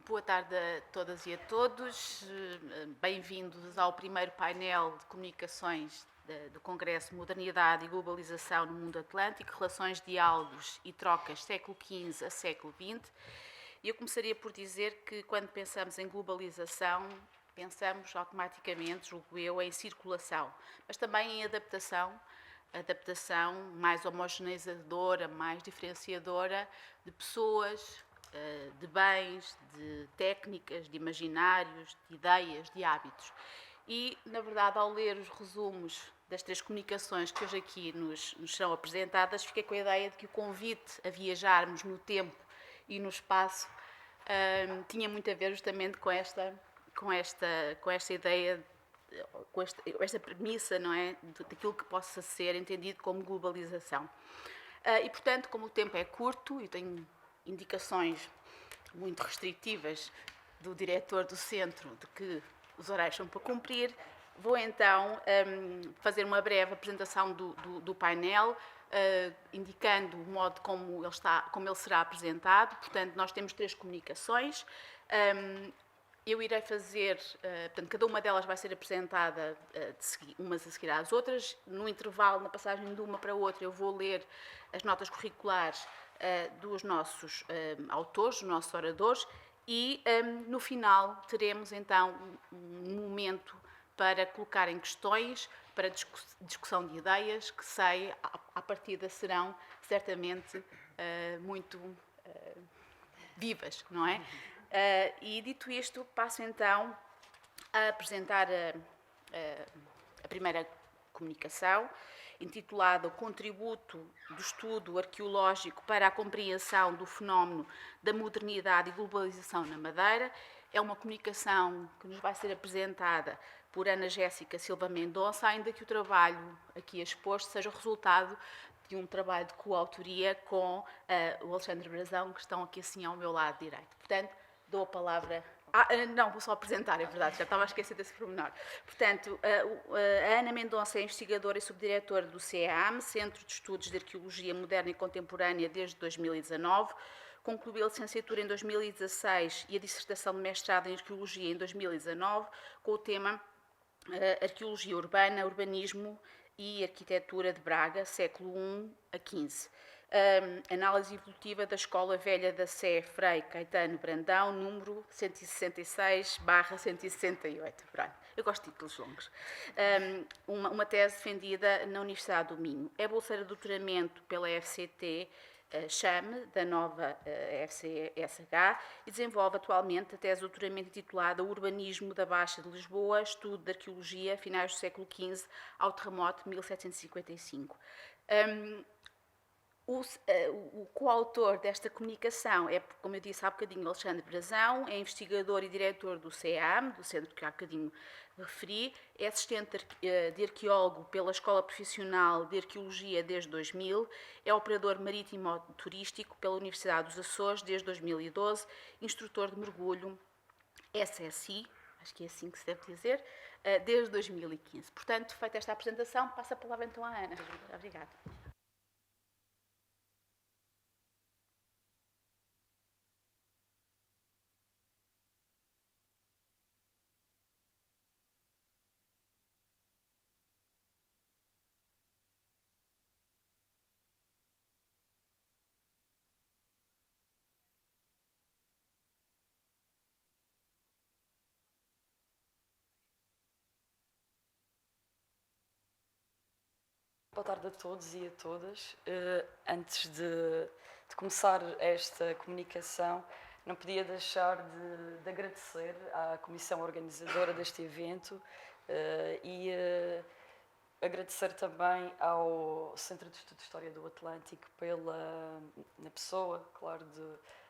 Boa tarde a todas e a todos. Bem-vindos ao primeiro painel de comunicações do Congresso Modernidade e Globalização no Mundo Atlântico, Relações, Diálogos e Trocas século XV a século XX. E eu começaria por dizer que, quando pensamos em globalização, pensamos automaticamente, julgo eu, em circulação, mas também em adaptação mais homogeneizadora, mais diferenciadora de pessoas, de bens, de técnicas, de imaginários, de ideias, de hábitos. E, na verdade, ao ler os resumos das três comunicações que hoje aqui nos são apresentadas, fiquei com a ideia de que o convite a viajarmos no tempo e no espaço tinha muito a ver justamente com esta ideia, com esta premissa, não é, daquilo que possa ser entendido como globalização. E, portanto, como o tempo é curto e tenho indicações muito restritivas do diretor do centro de que os horários são para cumprir, vou então fazer uma breve apresentação do painel, indicando o modo como ele será apresentado. Portanto, nós temos três comunicações. Eu irei fazer, portanto, cada uma delas vai ser apresentada umas a seguir às outras. No intervalo, na passagem de uma para outra, eu vou ler as notas curriculares dos nossos autores, dos nossos oradores, e no final teremos então um momento para colocarem questões, para discussão de ideias, que sei, à partida serão certamente muito vivas, não é? E dito isto, passo então a apresentar a primeira comunicação, intitulada O Contributo do Estudo Arqueológico para a Compreensão do Fenómeno da Modernidade e Globalização na Madeira. É uma comunicação que nos vai ser apresentada por Ana Jéssica Silva Mendonça, ainda que o trabalho aqui exposto seja o resultado de um trabalho de coautoria com o Alexandre Brazão, que estão aqui assim ao meu lado direito. Portanto, dou a palavra. Não, vou só apresentar, é verdade, já estava a esquecer desse pormenor. Portanto, a Ana Mendonça é investigadora e subdiretora do CEAM, Centro de Estudos de Arqueologia Moderna e Contemporânea, desde 2019. Concluiu a licenciatura em 2016 e a dissertação de mestrado em Arqueologia em 2019, com o tema Arqueologia Urbana, Urbanismo e Arquitetura de Braga, século I a XV. Análise evolutiva da Escola Velha da Sé Frei Caetano Brandão, número 166/168. Pronto, eu gosto de títulos longos. Uma tese defendida na Universidade do Minho. É bolseira de doutoramento pela FCT Chame, da nova FCSH, e desenvolve atualmente a tese de doutoramento intitulada Urbanismo da Baixa de Lisboa, estudo de arqueologia, finais do século XV ao terremoto de 1755. O coautor desta comunicação é, como eu disse há bocadinho, Alexandre Brazão, é investigador e diretor do CEAM, do centro que há bocadinho referi, é assistente de arqueólogo pela Escola Profissional de Arqueologia desde 2000, é operador marítimo turístico pela Universidade dos Açores desde 2012, instrutor de mergulho SSI, acho que é assim que se deve dizer, desde 2015. Portanto, feita esta apresentação, passo a palavra então à Ana. Obrigada. Boa tarde a todos e a todas. Antes de começar esta comunicação, não podia deixar de agradecer à comissão organizadora deste evento e agradecer também ao Centro de Estudo de História do Atlântico na pessoa, claro,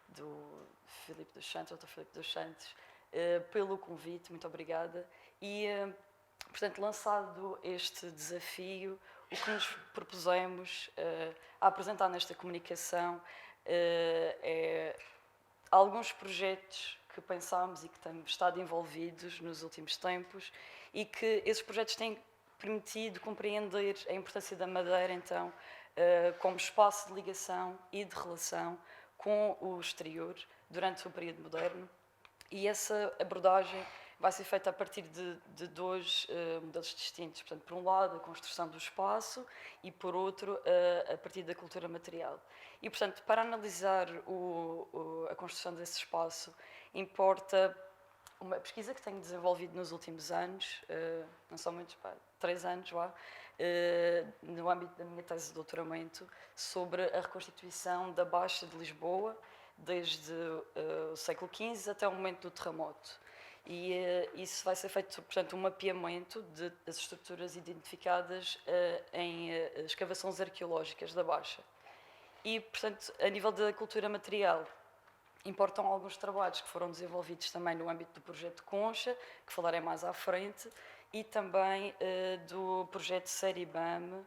do Filipe dos Santos, Dr. Filipe dos Santos, pelo convite, muito obrigada. E, portanto, lançado este desafio, o que nos propusemos a apresentar nesta comunicação é alguns projetos que pensámos e que temos estado envolvidos nos últimos tempos e que esses projetos têm permitido compreender a importância da Madeira, então, como espaço de ligação e de relação com o exterior durante o período moderno E essa abordagem vai ser feita a partir de dois modelos distintos. Portanto, por um lado, a construção do espaço e, por outro, a partir da cultura material. E, portanto, para analisar a construção desse espaço, importa uma pesquisa que tenho desenvolvido nos últimos anos, não são muitos, 3 anos lá, no âmbito da minha tese de doutoramento, sobre a reconstituição da Baixa de Lisboa, desde o século XV até o momento do terremoto. E isso vai ser feito, portanto, um mapeamento das estruturas identificadas em escavações arqueológicas da Baixa. E, portanto, a nível da cultura material, importam alguns trabalhos que foram desenvolvidos também no âmbito do projeto Concha, que falarei mais à frente, e também do projeto Seribam,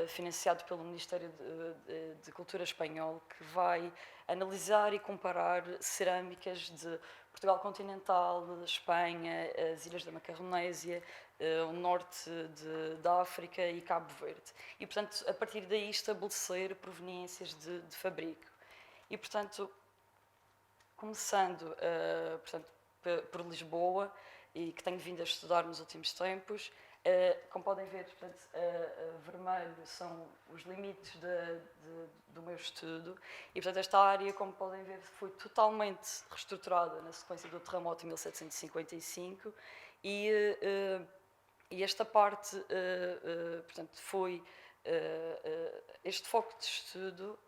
financiado pelo Ministério de Cultura espanhol, que vai analisar e comparar cerâmicas de Portugal continental, Espanha, as Ilhas da Macaronésia, o norte da África e Cabo Verde. E, portanto, a partir daí estabelecer proveniências de fabrico. E, portanto, começando portanto, por Lisboa, e que tenho vindo a estudar nos últimos tempos, como podem ver, portanto, vermelho são os limites do meu estudo e, portanto, esta área, como podem ver, foi totalmente reestruturada na sequência do terremoto em 1755 e esta parte, portanto, foi este foco de estudo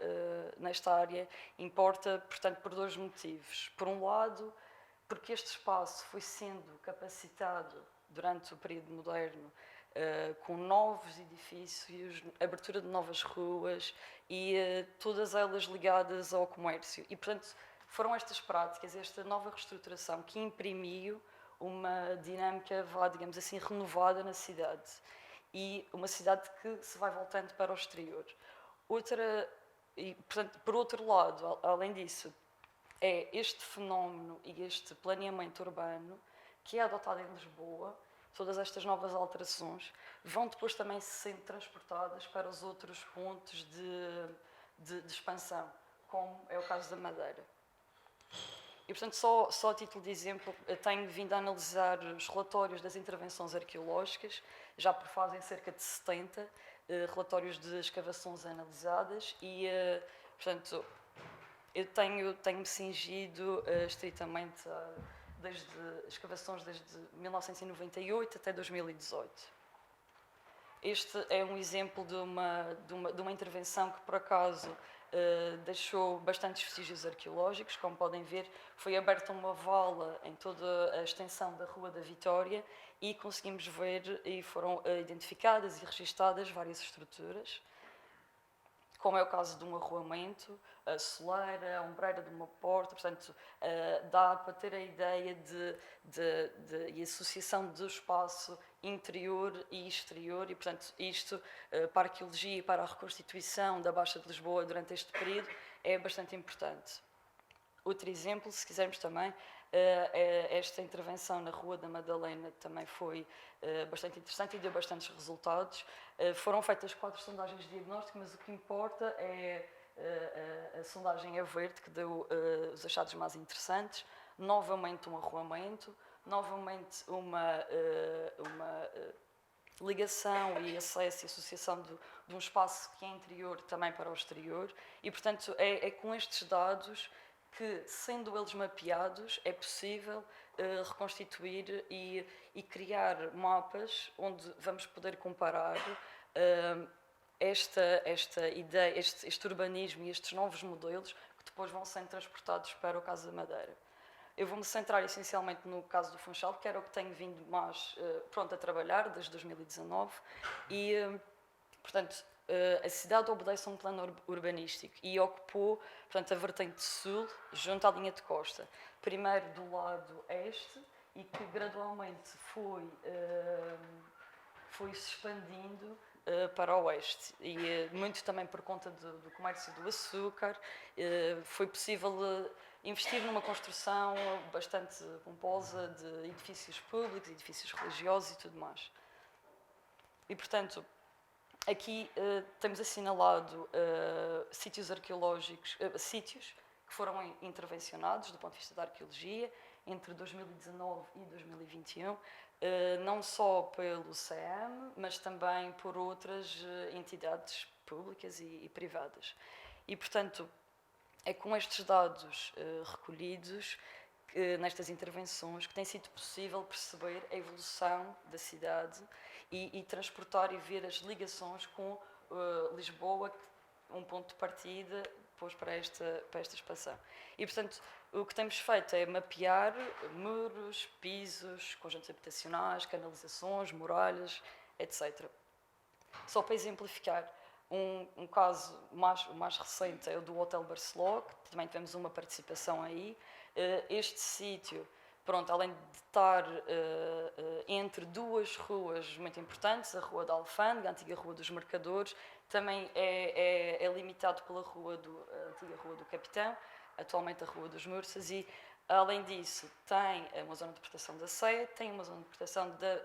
nesta área importa, portanto, por 2 motivos. Por um lado, porque este espaço foi sendo capacitado durante o período moderno com novos edifícios, abertura de novas ruas e todas elas ligadas ao comércio. E, portanto, foram estas práticas, esta nova reestruturação que imprimiu uma dinâmica, digamos assim, renovada na cidade. E uma cidade que se vai voltando para o exterior. Portanto, por outro lado, além disso, é este fenómeno e este planeamento urbano que é adotado em Lisboa, todas estas novas alterações, vão depois também sendo transportadas para os outros pontos de expansão, como é o caso da Madeira. E, portanto, só a título de exemplo, eu tenho vindo a analisar os relatórios das intervenções arqueológicas, já por fazem cerca de 70 relatórios de escavações analisadas e, portanto, eu tenho-me cingido estritamente desde escavações desde 1998 até 2018. Este é um exemplo de uma intervenção que, por acaso, deixou bastantes vestígios arqueológicos. Como podem ver, foi aberta uma vala em toda a extensão da Rua da Vitória e conseguimos ver e foram identificadas e registadas várias estruturas, como é o caso de um arruamento, a soleira, a ombreira de uma porta. Portanto, dá para ter a ideia de associação do espaço interior e exterior e, portanto, isto para a arqueologia e para a reconstituição da Baixa de Lisboa durante este período é bastante importante. Outro exemplo, se quisermos também, esta intervenção na Rua da Madalena também foi bastante interessante e deu bastantes resultados. Foram feitas 4 sondagens de diagnóstico, mas o que importa é a sondagem a verde, que deu os achados mais interessantes, novamente um arruamento, novamente uma ligação e acesso e associação de um espaço que é interior também para o exterior e, portanto, é com estes dados que, sendo eles mapeados, é possível reconstituir e criar mapas onde vamos poder comparar esta ideia, este urbanismo e estes novos modelos que depois vão sendo transportados para o caso da Madeira. Eu vou-me centrar essencialmente no caso do Funchal, que era o que tenho vindo mais pronto a trabalhar desde 2019 e, portanto, a cidade obedece a um plano urbanístico e ocupou, portanto, a vertente sul junto à linha de costa. Primeiro do lado este e que gradualmente foi se expandindo para o oeste e muito também por conta do comércio do açúcar foi possível investir numa construção bastante pomposa de edifícios públicos, edifícios religiosos e tudo mais. E, portanto, aqui temos assinalado sítios arqueológicos, sítios que foram intervencionados do ponto de vista da arqueologia entre 2019 e 2021, não só pelo CEAM, mas também por outras entidades públicas e privadas. E, portanto, é com estes dados recolhidos nestas intervenções que tem sido possível perceber a evolução da cidade e transportar e ver as ligações com Lisboa, um ponto de partida depois para esta expansão. E, portanto, o que temos feito é mapear muros, pisos, conjuntos habitacionais, canalizações, muralhas, etc. Só para exemplificar, um caso mais recente é o do Hotel Barceló, que também tivemos uma participação aí. Este sítio, pronto, além de estar entre duas ruas muito importantes, a Rua da Alfândega, a antiga Rua dos Mercadores, também é limitado pela a antiga Rua do Capitão, atualmente a Rua dos Mursas, e além disso tem uma zona de proteção da Ceia, tem uma zona de proteção da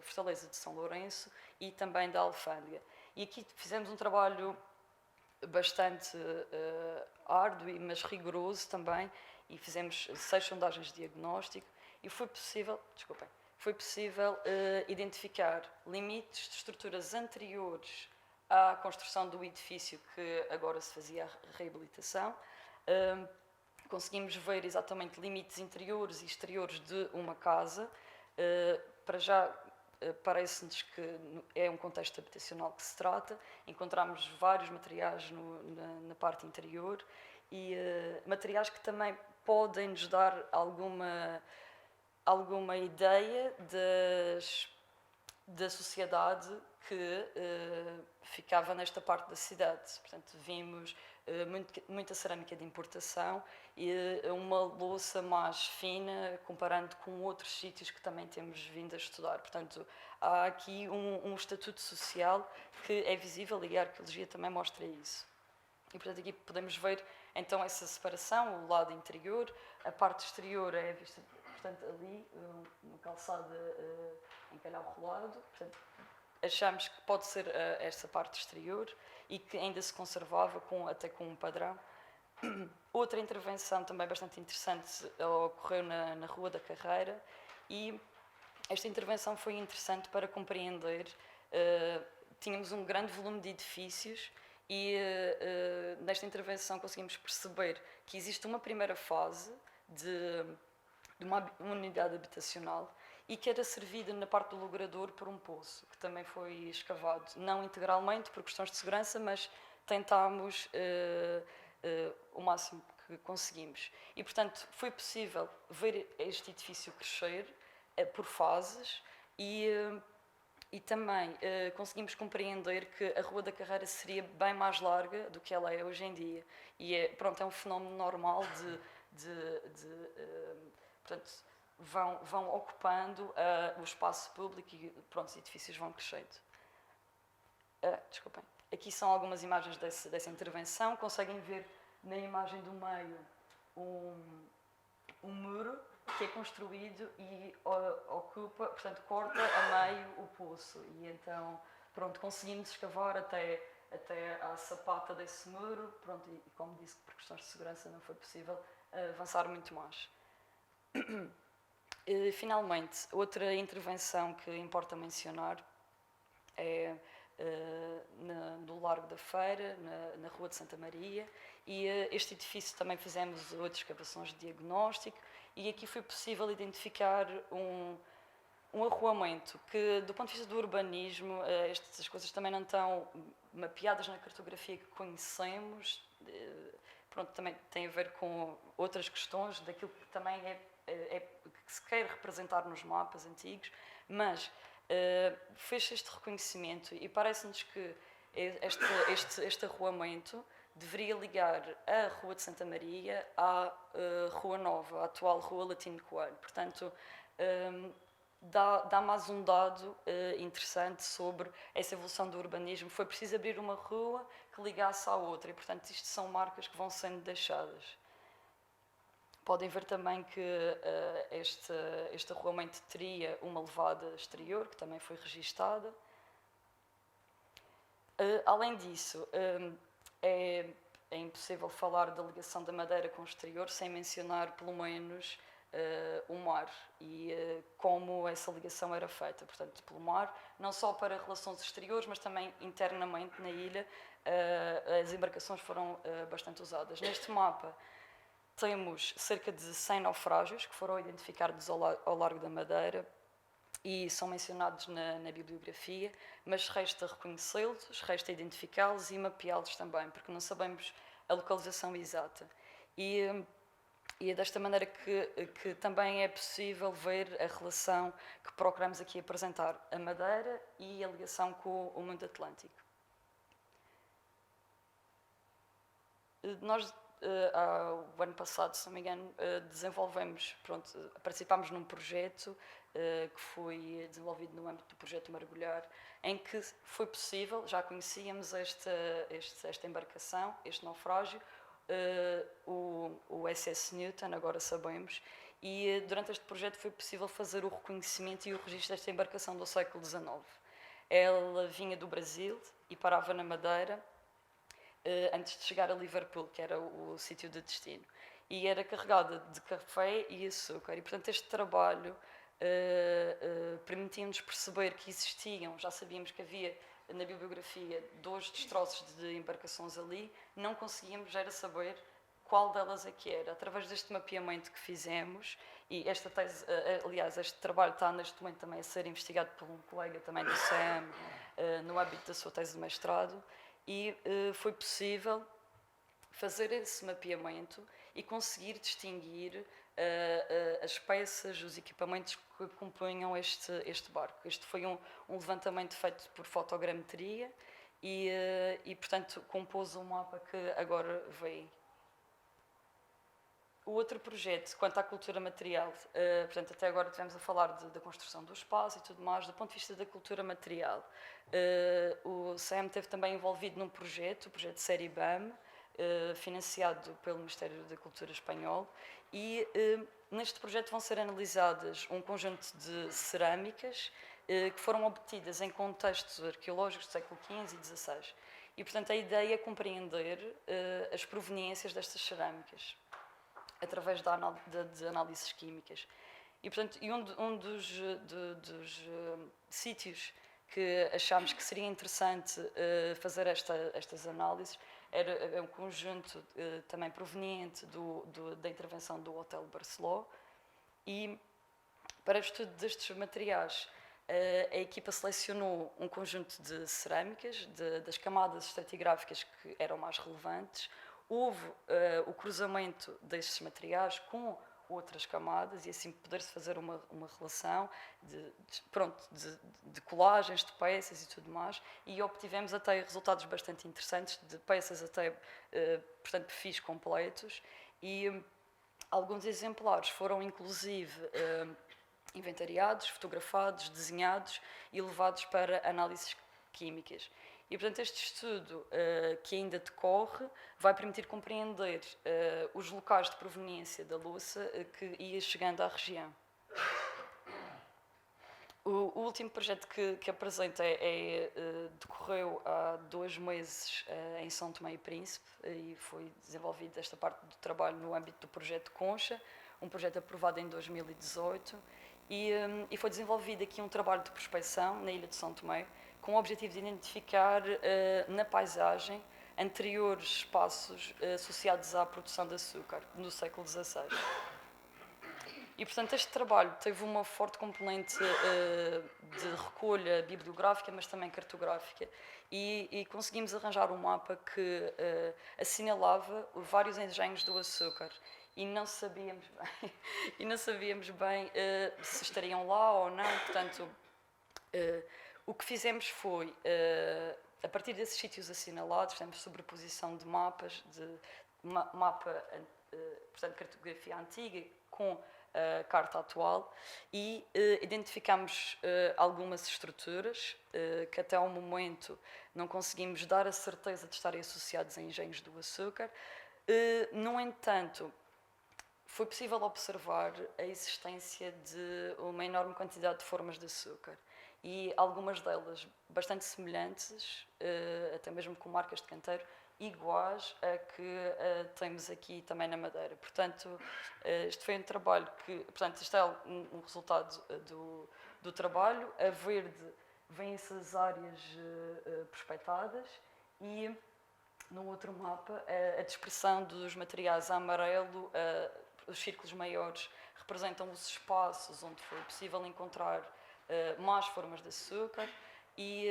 Fortaleza de São Lourenço e também da Alfândega. E aqui fizemos um trabalho bastante árduo, mas rigoroso também, e fizemos 6 sondagens de diagnóstico e foi possível identificar limites de estruturas anteriores à construção do edifício que agora se fazia a reabilitação. Conseguimos ver exatamente limites interiores e exteriores de uma casa. Para já, parece-nos que é um contexto habitacional que se trata. Encontramos vários materiais na parte interior e materiais que também podem nos dar alguma ideia da sociedade que ficava nesta parte da cidade. Portanto, vimos muita cerâmica de importação e uma louça mais fina, comparando com outros sítios que também temos vindo a estudar. Portanto, há aqui um estatuto social que é visível e a arqueologia também mostra isso. E, portanto, aqui podemos ver, então, essa separação, o lado interior, a parte exterior é vista, portanto, ali, uma calçada em calhau rolado, portanto, achamos que pode ser esta parte exterior e que ainda se conservava até com um padrão. Outra intervenção também bastante interessante ocorreu na Rua da Carreira e esta intervenção foi interessante para compreender. Tínhamos um grande volume de edifícios e nesta intervenção conseguimos perceber que existe uma primeira fase de uma unidade habitacional e que era servida na parte do logrador por um poço, que também foi escavado, não integralmente por questões de segurança, mas tentámos o máximo que conseguimos. E, portanto, foi possível ver este edifício crescer por fases e também conseguimos compreender que a Rua da Carreira seria bem mais larga do que ela é hoje em dia. E é um fenómeno normal portanto, vão ocupando o espaço público e pronto, os edifícios vão crescendo. Desculpem. Aqui são algumas imagens dessa intervenção. Conseguem ver na imagem do meio um muro que é construído e ocupa, portanto, corta a meio o poço. E então, pronto, conseguimos escavar até à sapata desse muro. Pronto, e como disse, por questões de segurança não foi possível avançar muito mais. Finalmente, outra intervenção que importa mencionar é do Largo da Feira, na Rua de Santa Maria, e este edifício também fizemos outras escavações de diagnóstico e aqui foi possível identificar um arruamento que, do ponto de vista do urbanismo, estas coisas também não estão mapeadas na cartografia que conhecemos. Pronto, também tem a ver com outras questões daquilo que também que se quer representar nos mapas antigos, mas fez este reconhecimento e parece-nos que este arruamento deveria ligar a Rua de Santa Maria à Rua Nova, à atual Rua Latino Coelho. Portanto, dá mais um dado interessante sobre essa evolução do urbanismo. Foi preciso abrir uma rua que ligasse à outra e, portanto, isto são marcas que vão sendo deixadas. Podem ver também que este arruamento teria uma levada exterior, que também foi registada. Além disso, é impossível falar da ligação da Madeira com o exterior sem mencionar, pelo menos, o mar e como essa ligação era feita, portanto, pelo mar, não só para relações exteriores, mas também internamente na ilha, as embarcações foram bastante usadas. Neste mapa temos cerca de 100 naufrágios que foram identificados ao largo da Madeira e são mencionados na bibliografia, mas resta reconhecê-los, resta identificá-los e mapeá-los também, porque não sabemos a localização exata. E é desta maneira que também é possível ver a relação que procuramos aqui apresentar, a Madeira e a ligação com o mundo atlântico. Nós, o ano passado, se não me engano, participámos num projeto que foi desenvolvido no âmbito do projeto Mergulhar, em que foi possível, já conhecíamos esta embarcação, este naufrágio, o SS Newton, agora sabemos, e durante este projeto foi possível fazer o reconhecimento e o registro desta embarcação do século XIX. Ela vinha do Brasil e parava na Madeira antes de chegar a Liverpool, que era o sítio de destino, e era carregada de café e açúcar, e portanto este trabalho permitia-nos perceber que existiam, já sabíamos que havia na bibliografia 2 destroços de embarcações ali, não conseguíamos era saber qual delas é que era. Através deste mapeamento que fizemos, e esta tese, aliás, este trabalho está neste momento também a ser investigado por um colega também do SEM, no âmbito da sua tese de mestrado, e foi possível fazer esse mapeamento e conseguir distinguir as peças, os equipamentos que compunham este barco. Este foi um levantamento feito por fotogrametria e, portanto, compôs um mapa que agora vem. O outro projeto, quanto à cultura material, portanto, até agora estivemos a falar da construção do espaço e tudo mais, do ponto de vista da cultura material. O SEM esteve também envolvido num projeto, o projeto Série BAM, financiado pelo Ministério da Cultura espanhol, e neste projeto vão ser analisadas um conjunto de cerâmicas que foram obtidas em contextos arqueológicos do século XV e XVI. E, portanto, a ideia é compreender as proveniências destas cerâmicas através de análises químicas. E, portanto, um dos sítios que achámos que seria interessante fazer estas análises era um conjunto também proveniente da intervenção do Hotel Barceló, e para o estudo destes materiais a equipa selecionou um conjunto de cerâmicas, das camadas estratigráficas que eram mais relevantes. Houve o cruzamento destes materiais com outras camadas e assim poder-se fazer uma relação de colagens, de peças e tudo mais, e obtivemos até resultados bastante interessantes de peças até, portanto, perfis completos, e alguns exemplares foram inclusive inventariados, fotografados, desenhados e levados para análises químicas. E, portanto, este estudo que ainda decorre vai permitir compreender os locais de proveniência da louça que ia chegando à região. O último projeto que apresento decorreu há 2 meses em São Tomé e Príncipe, e foi desenvolvido esta parte do trabalho no âmbito do projeto Concha, um projeto aprovado em 2018, e foi desenvolvido aqui um trabalho de prospecção na ilha de São Tomé, com o objetivo de identificar na paisagem anteriores espaços associados à produção de açúcar no século XVI. E, portanto, este trabalho teve uma forte componente de recolha bibliográfica, mas também cartográfica, e conseguimos arranjar um mapa que assinalava vários engenhos do açúcar, e não sabíamos bem se estariam lá ou não. Portanto, o que fizemos foi, a partir desses sítios assinalados, fizemos sobreposição de mapas, portanto, cartografia antiga com a carta atual, e identificamos algumas estruturas que até ao momento não conseguimos dar a certeza de estarem associados a engenhos do açúcar. No entanto, foi possível observar a existência de uma enorme quantidade de formas de açúcar, e algumas delas bastante semelhantes, até mesmo com marcas de canteiro, iguais a que temos aqui também na Madeira. Portanto, este foi um trabalho que, portanto, isto é um resultado do trabalho. A verde vêm-se as áreas prospectadas e no outro mapa a dispersão dos materiais a amarelo, os círculos maiores representam os espaços onde foi possível encontrar mais formas de açúcar e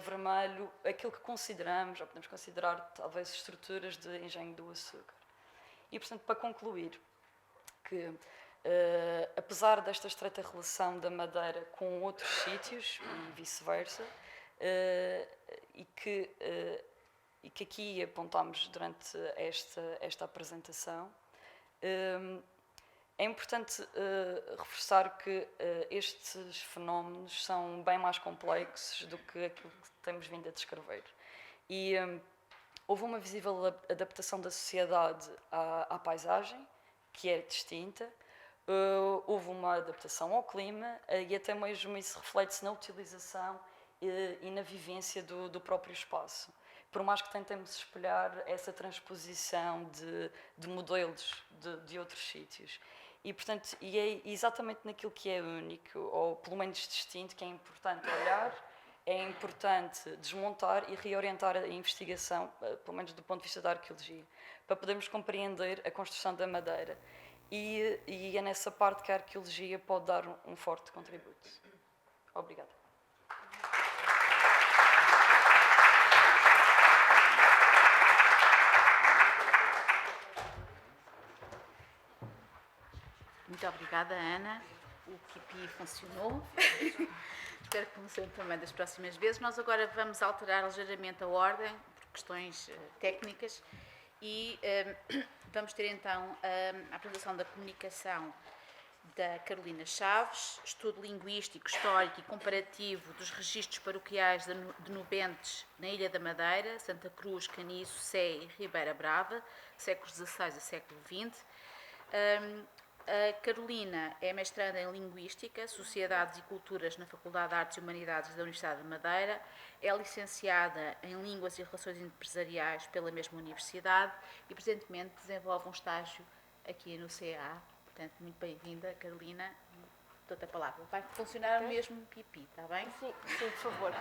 vermelho aquilo que consideramos, já podemos considerar talvez estruturas de engenho do açúcar. E, portanto, para concluir, que apesar desta estreita relação da Madeira com outros sítios e vice-versa, e que aqui apontámos durante esta apresentação, é importante reforçar que estes fenómenos são bem mais complexos do que aquilo que temos vindo a descrever. E houve uma visível adaptação da sociedade à paisagem, que é distinta. Houve uma adaptação ao clima e até mesmo isso reflete-se na utilização e na vivência do próprio espaço. Por mais que tentemos espelhar essa transposição de modelos de outros sítios. E, portanto, é exatamente naquilo que é único, ou pelo menos distinto, que é importante olhar, é importante desmontar e reorientar a investigação, pelo menos do ponto de vista da arqueologia, para podermos compreender a construção da Madeira. E é nessa parte que a arqueologia pode dar um forte contributo. Obrigada. Muito obrigada, Ana. O Pipi funcionou. Espero que funcione também das próximas vezes. Nós agora vamos alterar ligeiramente a ordem, por questões técnicas, e vamos ter então a apresentação da comunicação da Carolina Chaves, estudo linguístico, histórico e comparativo dos registros paroquiais de nubentes na Ilha da Madeira, Santa Cruz, Caniço, Sé e Ribeira Brava, séculos XVI a século XX. A Carolina é mestranda em Linguística, Sociedades e Culturas na Faculdade de Artes e Humanidades da Universidade de Madeira, é licenciada em Línguas e Relações Empresariais pela mesma universidade e, presentemente, desenvolve um estágio aqui no CA. Portanto, muito bem-vinda, Carolina. Dou-te a palavra. Vai funcionar o mesmo Pipi, está bem? Sim, por favor.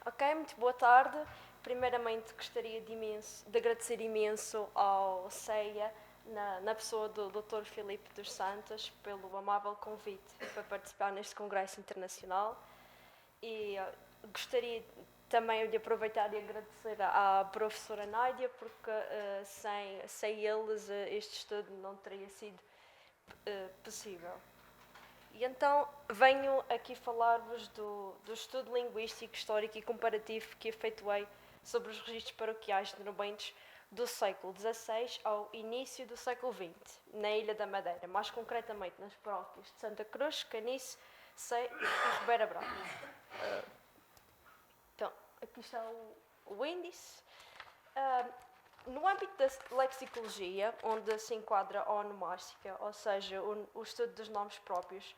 Ok, muito boa tarde. Primeiramente, gostaria de agradecer imenso ao CEIA, na pessoa do Dr. Filipe dos Santos, pelo amável convite para participar neste Congresso Internacional. E gostaria também de aproveitar e agradecer à professora Nádia, porque sem eles este estudo não teria sido possível. E então venho aqui falar-vos do estudo linguístico, histórico e comparativo que efetuei sobre os registros paroquiais de nubentes do século XVI ao início do século XX, na Ilha da Madeira, mais concretamente nas paróquias de Santa Cruz, Caniço, Sé e Ribeira Brava. Então, aqui está o índice. No âmbito da lexicologia, onde se enquadra a onomástica, ou seja, o estudo dos nomes próprios,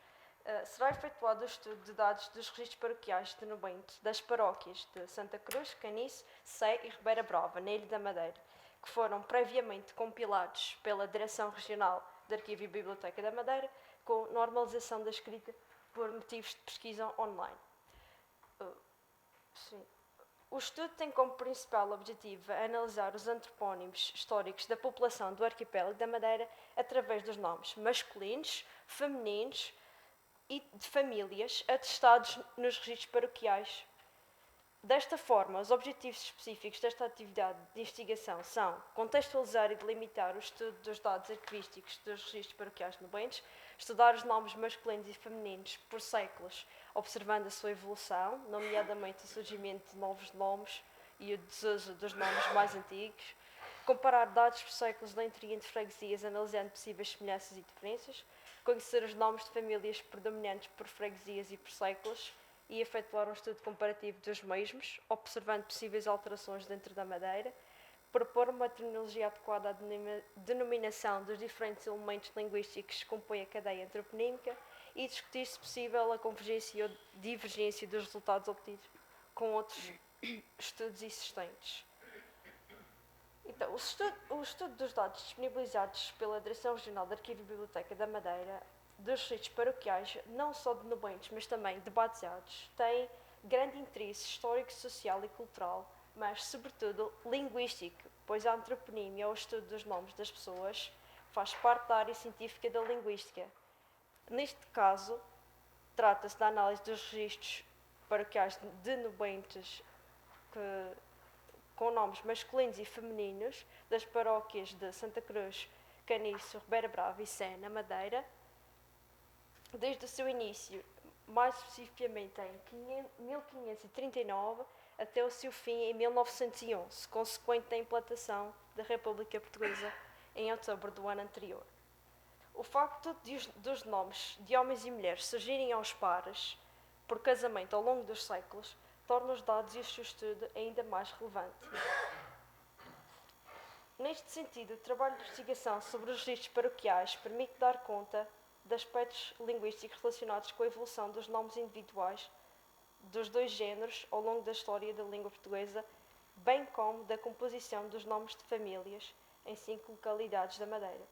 será efetuado o estudo de dados dos registros paroquiais de nubentes das paróquias de Santa Cruz, Caniço, Sé e Ribeira Brava, na Ilha da Madeira, que foram previamente compilados pela Direção Regional de Arquivo e Biblioteca da Madeira, com normalização da escrita por motivos de pesquisa online. Sim. O estudo tem como principal objetivo analisar os antropónimos históricos da população do arquipélago da Madeira através dos nomes masculinos, femininos e de famílias atestados nos registros paroquiais. Desta forma, os objetivos específicos desta atividade de investigação são contextualizar e delimitar o estudo dos dados arquivísticos dos registros paroquiais nubentes, estudar os nomes masculinos e femininos por séculos, observando a sua evolução, nomeadamente o surgimento de novos nomes e o desuso dos nomes mais antigos, comparar dados por séculos da entre freguesias, analisando possíveis semelhanças e diferenças, conhecer os nomes de famílias predominantes por freguesias e por séculos, e efetuar um estudo comparativo dos mesmos, observando possíveis alterações dentro da Madeira, propor uma terminologia adequada à denominação dos diferentes elementos linguísticos que compõem a cadeia antroponímica e discutir, se possível, a convergência ou divergência dos resultados obtidos com outros estudos existentes. Então, o estudo dos dados disponibilizados pela Direção Regional de Arquivo e Biblioteca da Madeira, dos registros paroquiais, não só de nubentes, mas também de bateados, tem grande interesse histórico, social e cultural, mas, sobretudo, linguístico, pois a antroponímia, ou estudo dos nomes das pessoas, faz parte da área científica da linguística. Neste caso, trata-se da análise dos registros paroquiais de nubentes com nomes masculinos e femininos das paróquias de Santa Cruz, Caniço, Ribeira Brava e Sé, na Madeira, desde o seu início, mais especificamente em 1539, até o seu fim em 1911, consequente da implantação da República Portuguesa em outubro do ano anterior. O facto dos nomes de homens e mulheres surgirem aos pares, por casamento ao longo dos séculos, torna os dados e o seu estudo ainda mais relevante. Neste sentido, o trabalho de investigação sobre os registros paroquiais permite dar conta de aspectos linguísticos relacionados com a evolução dos nomes individuais dos dois géneros ao longo da história da língua portuguesa, bem como da composição dos nomes de famílias em 5 localidades da Madeira.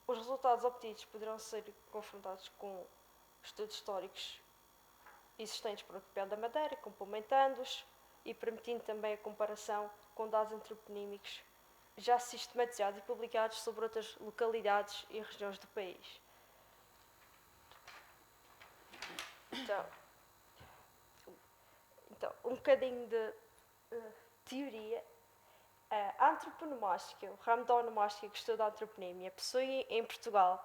Os resultados obtidos poderão ser confrontados com estudos históricos existentes para o arquipélago da Madeira, complementando-os e permitindo também a comparação com dados antroponímicos já sistematizados e publicados sobre outras localidades e regiões do país. Então um bocadinho de teoria. A antroponomástica, o ramo da onomástica que estuda a antroponímia, possui em Portugal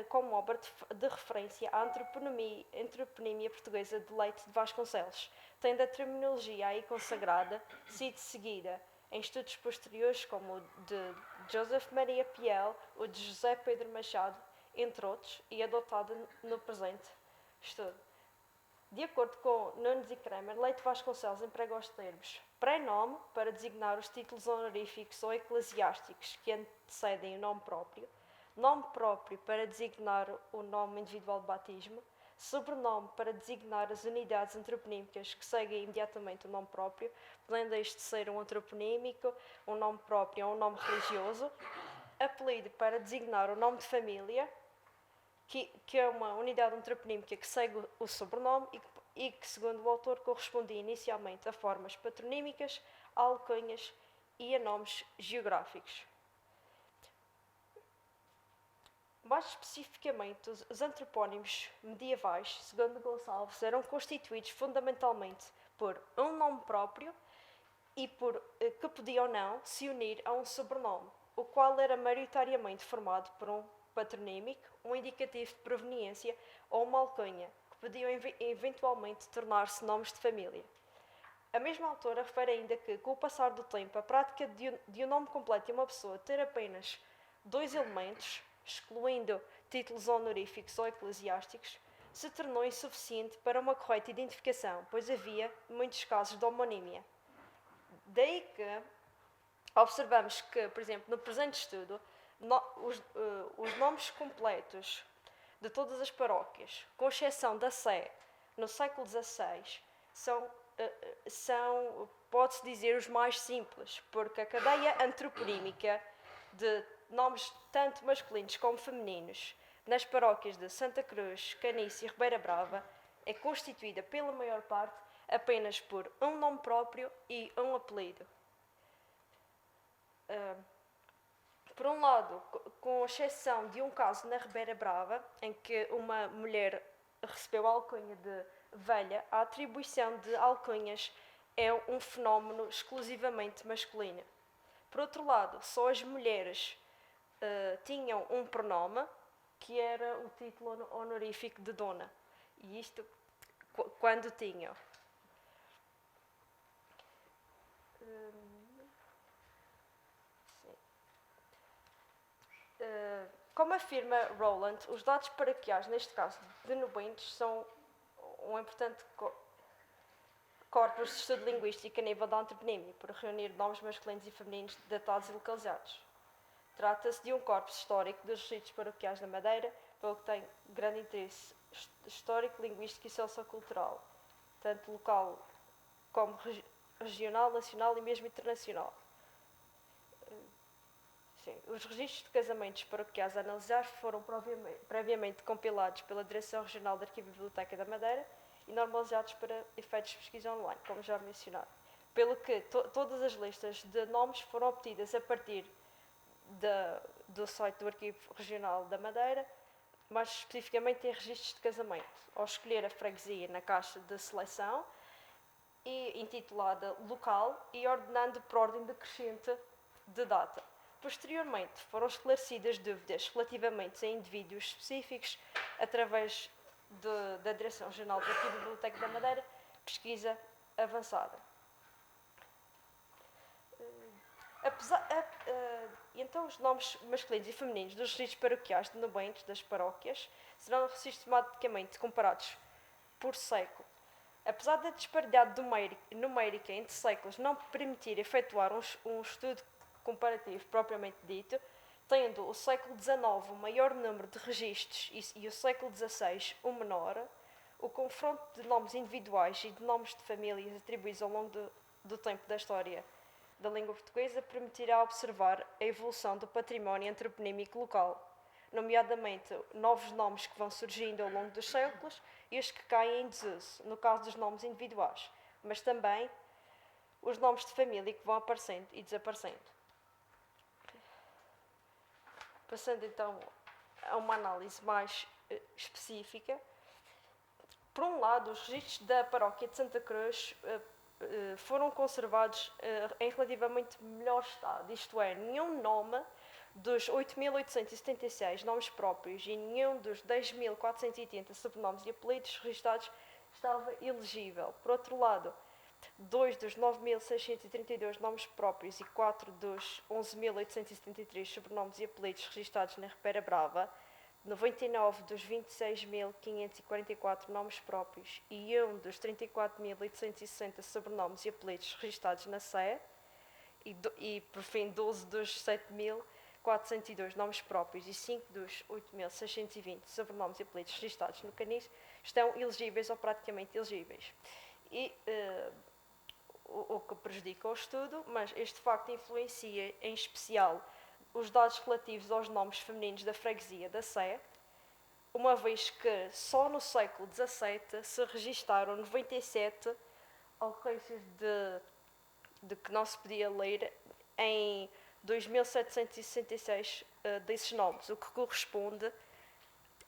como obra de referência a antroponímia portuguesa de Leite de Vasconcelos, tendo a terminologia aí consagrada sido seguida em estudos posteriores como o de Joseph Maria Piel, o de José Pedro Machado, entre outros, e adotada no presente estudo. De acordo com Nunes e Kramer, Leite Vasconcelos emprega os termos pré-nome para designar os títulos honoríficos ou eclesiásticos que antecedem o nome próprio, nome próprio para designar o nome individual de batismo, sobrenome para designar as unidades antroponímicas que seguem imediatamente o nome próprio, podendo este ser um antroponímico, um nome próprio ou um nome religioso, apelido para designar o nome de família, que é uma unidade antroponímica que segue o sobrenome e que, segundo o autor, correspondia inicialmente a formas patronímicas, a alcunhas e a nomes geográficos. Mais especificamente, os antropónimos medievais, segundo Gonçalves, eram constituídos fundamentalmente por um nome próprio e que podia ou não se unir a um sobrenome, o qual era maioritariamente formado por um patronímico, um indicativo de proveniência ou uma alcunha, que podiam eventualmente tornar-se nomes de família. A mesma autora refere ainda que, com o passar do tempo, a prática de um nome completo de uma pessoa ter apenas 2 elementos, excluindo títulos honoríficos ou eclesiásticos, se tornou insuficiente para uma correta identificação, pois havia muitos casos de homonímia. Daí que observamos que, por exemplo, no presente estudo, os nomes completos de todas as paróquias, com exceção da Sé, no século XVI, são pode-se dizer, os mais simples, porque a cadeia antroponímica de nomes tanto masculinos como femininos nas paróquias de Santa Cruz, Caniço e Ribeira Brava é constituída, pela maior parte, apenas por um nome próprio e um apelido. Por um lado, com exceção de um caso na Ribeira Brava, em que uma mulher recebeu a alcunha de velha, a atribuição de alcunhas é um fenómeno exclusivamente masculino. Por outro lado, só as mulheres tinham um pronome, que era o título honorífico de dona. E isto quando tinham. Como afirma Rowland, os dados paroquiais, neste caso de nubentes, são um importante corpus de estudo linguístico a nível da antroponímia, por reunir nomes masculinos e femininos datados e localizados. Trata-se de um corpus histórico dos registros paroquiais da Madeira, pelo que tem grande interesse histórico, linguístico e sociocultural, tanto local como regional, nacional e mesmo internacional. Sim, os registros de casamentos paroquiais a analisar foram previamente compilados pela Direção Regional de Arquivo e Biblioteca da Madeira e normalizados para efeitos de pesquisa online, como já mencionado. Pelo que todas as listas de nomes foram obtidas a partir do site do Arquivo Regional da Madeira, mais especificamente em registros de casamento, ao escolher a freguesia na caixa de seleção e intitulada local e ordenando por ordem decrescente de data. Posteriormente, foram esclarecidas dúvidas relativamente a indivíduos específicos através da Direção Regional do Arquivo e Biblioteca da Madeira, pesquisa avançada. Então, os nomes masculinos e femininos dos registros paroquiais de nomeantes das paróquias serão sistematicamente comparados por século. Apesar da disparidade numérica entre séculos não permitir efetuar um estudo comparativo propriamente dito, tendo o século XIX o maior número de registros e o século XVI o menor, o confronto de nomes individuais e de nomes de famílias atribuídos ao longo do tempo da história da língua portuguesa permitirá observar a evolução do património antroponímico local, nomeadamente novos nomes que vão surgindo ao longo dos séculos e os que caem em desuso, no caso dos nomes individuais, mas também os nomes de família que vão aparecendo e desaparecendo. Passando então a uma análise mais específica, por um lado, os registros da paróquia de Santa Cruz foram conservados em relativamente melhor estado, isto é, nenhum nome dos 8.876 nomes próprios e nenhum dos 10.480 sobrenomes e apelidos registados estava elegível. Por outro lado, 2 dos 9.632 nomes próprios e 4 dos 11.873 sobrenomes e apelidos registados na Ribeira Brava, 99 dos 26.544 nomes próprios e 1 dos 34.860 sobrenomes e apelidos registados na Sé, e por fim 12 dos 7.402 nomes próprios e 5 dos 8.620 sobrenomes e apelidos registados no Canis estão elegíveis ou praticamente elegíveis. E o que prejudica o estudo, mas este facto influencia em especial os dados relativos aos nomes femininos da freguesia da Sé, uma vez que só no século XVII se registaram 97 ocorrências de que não se podia ler em 2.766 desses nomes, o que corresponde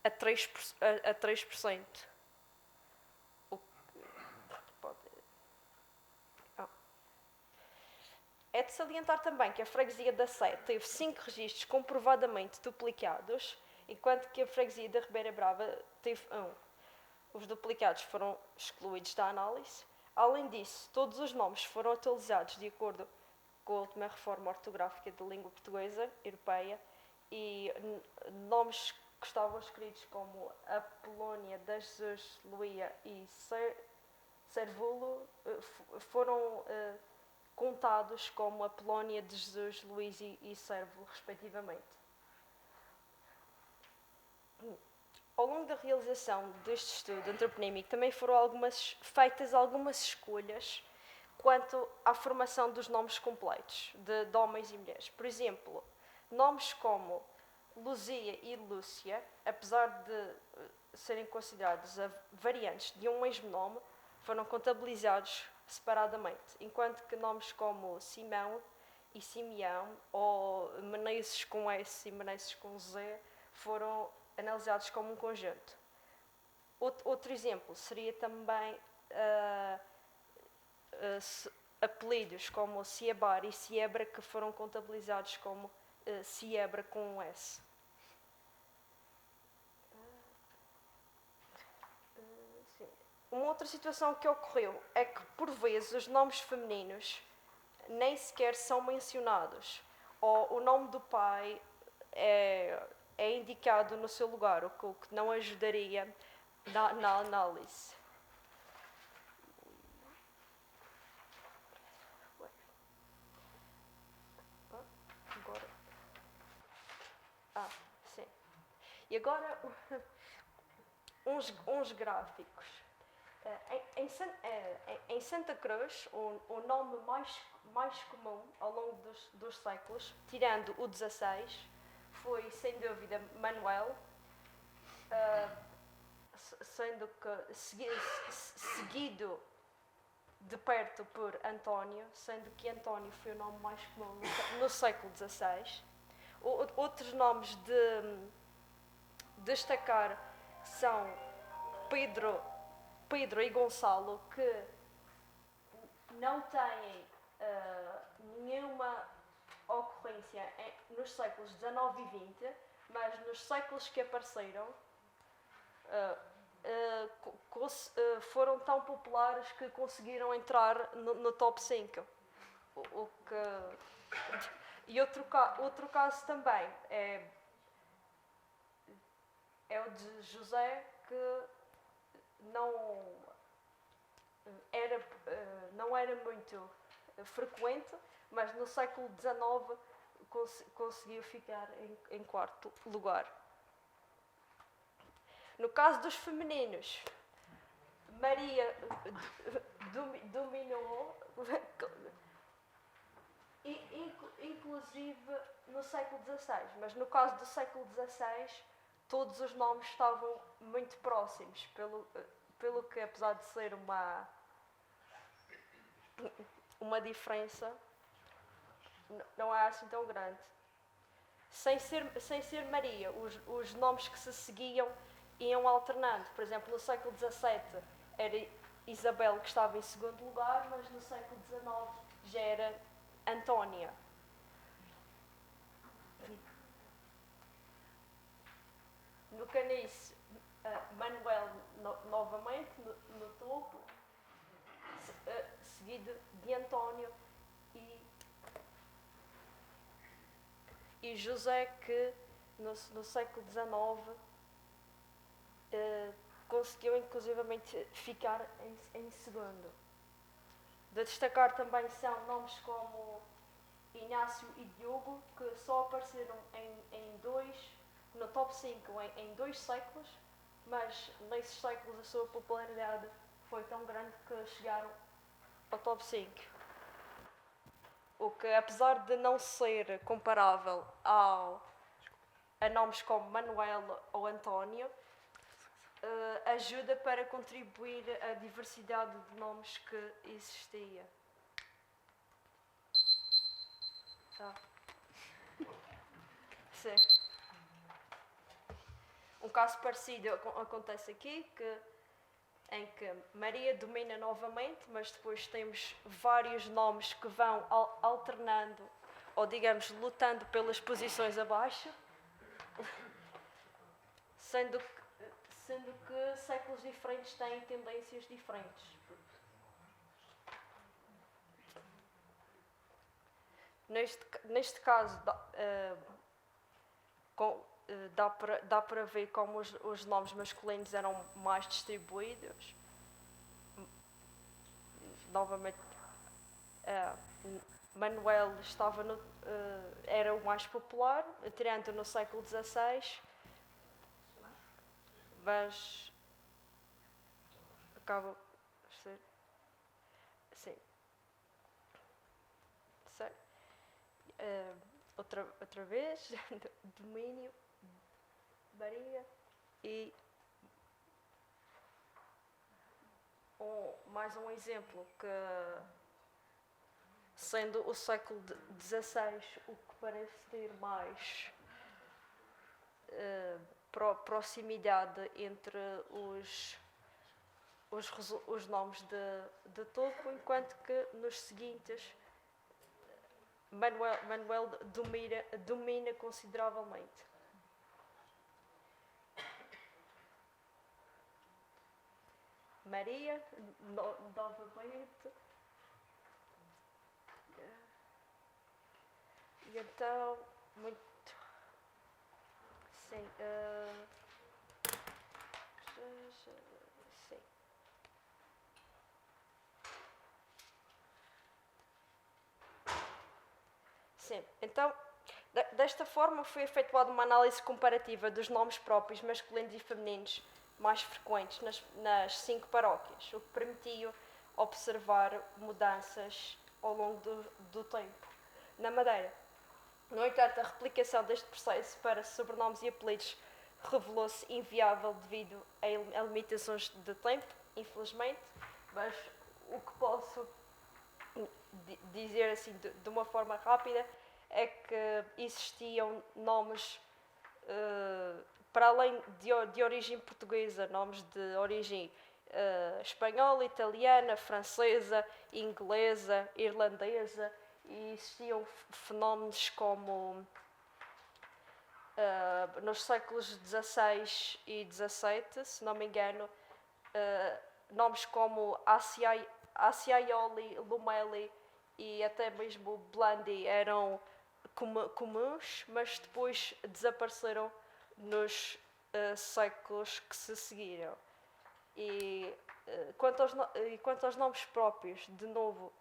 a 3%. É de salientar também que a freguesia da Sé teve 5 registros comprovadamente duplicados, enquanto que a freguesia da Ribeira Brava teve 1. Os duplicados foram excluídos da análise. Além disso, todos os nomes foram atualizados de acordo com a última reforma ortográfica da língua portuguesa europeia e nomes que estavam escritos como Apolónia da Jesus Luía e Servulo foram contados como Apolónia de Jesus, Luís e Servo, respectivamente. Ao longo da realização deste estudo antroponímico também foram feitas algumas escolhas quanto à formação dos nomes completos de homens e mulheres. Por exemplo, nomes como Luzia e Lúcia, apesar de serem considerados variantes de um mesmo nome, foram contabilizados separadamente, enquanto que nomes como Simão e Simeão, ou Menezes com S e Menezes com Z, foram analisados como um conjunto. Outro exemplo seria também apelidos como Ciebar e Ciebra, que foram contabilizados como Ciebra com um S. Uma outra situação que ocorreu é que, por vezes, os nomes femininos nem sequer são mencionados, ou o nome do pai é indicado no seu lugar, o que não ajudaria na análise. Sim. E agora, uns gráficos. Em Santa Cruz, o nome mais comum ao longo dos séculos, tirando o 16, foi sem dúvida Manuel, sendo que seguido de perto por António, sendo que António foi o nome mais comum no século XVI. Outros nomes de destacar são Pedro e Gonçalo, que não têm nenhuma ocorrência nos séculos XIX e XX, mas nos séculos que apareceram foram tão populares que conseguiram entrar no top 5. E outro caso também é o de José, que não era muito frequente, mas no século XIX conseguiu ficar em quarto lugar. No caso dos femininos, Maria dominou, inclusive no século XVI, mas no caso do século XVI, todos os nomes estavam muito próximos, pelo que, apesar de ser uma diferença, não é assim tão grande. Sem ser Maria, os nomes que se seguiam iam alternando. Por exemplo, no século XVII era Isabel que estava em segundo lugar, mas no século XIX já era Antónia. No caniço, Manuel novamente no topo, seguido de António e José, que no século XIX conseguiu inclusivamente ficar em segundo. De destacar também são nomes como Inácio e Diogo, que só apareceram no top 5 em 2 séculos, mas nesses séculos a sua popularidade foi tão grande que chegaram ao top 5. O que, apesar de não ser comparável a nomes como Manuel ou António, ajuda para contribuir à diversidade de nomes que existia. Sim. Um caso parecido acontece aqui, em que Maria domina novamente, mas depois temos vários nomes que vão alternando, ou digamos, lutando pelas posições abaixo, sendo que séculos diferentes têm tendências diferentes. Neste caso, dá para ver como os nomes masculinos eram mais distribuídos. Novamente, Manuel era o mais popular, tirando no século XVI, mas acaba por ser. Sim. Certo. Outra vez, domínio, Maria e mais um exemplo que, sendo o século XVI o que parece ter mais proximidade entre os nomes de topo, enquanto que nos seguintes Manuel domina consideravelmente. Maria, novamente. E então, muito. Sim. Sim. Sim. Então, desta forma foi efetuada uma análise comparativa dos nomes próprios masculinos e femininos mais frequentes nas 5 paróquias, o que permitiu observar mudanças ao longo do tempo na Madeira. No entanto, a replicação deste processo para sobrenomes e apelidos revelou-se inviável devido a limitações de tempo, infelizmente, mas o que posso dizer assim de uma forma rápida é que existiam nomes para além de origem portuguesa, nomes de origem espanhola, italiana, francesa, inglesa, irlandesa, e existiam fenómenos como nos séculos XVI e XVII, se não me engano, nomes como Acciaioli, Lumeli e até mesmo Blandi eram comuns, mas depois desapareceram nos séculos que se seguiram. E quanto aos nomes próprios, de novo,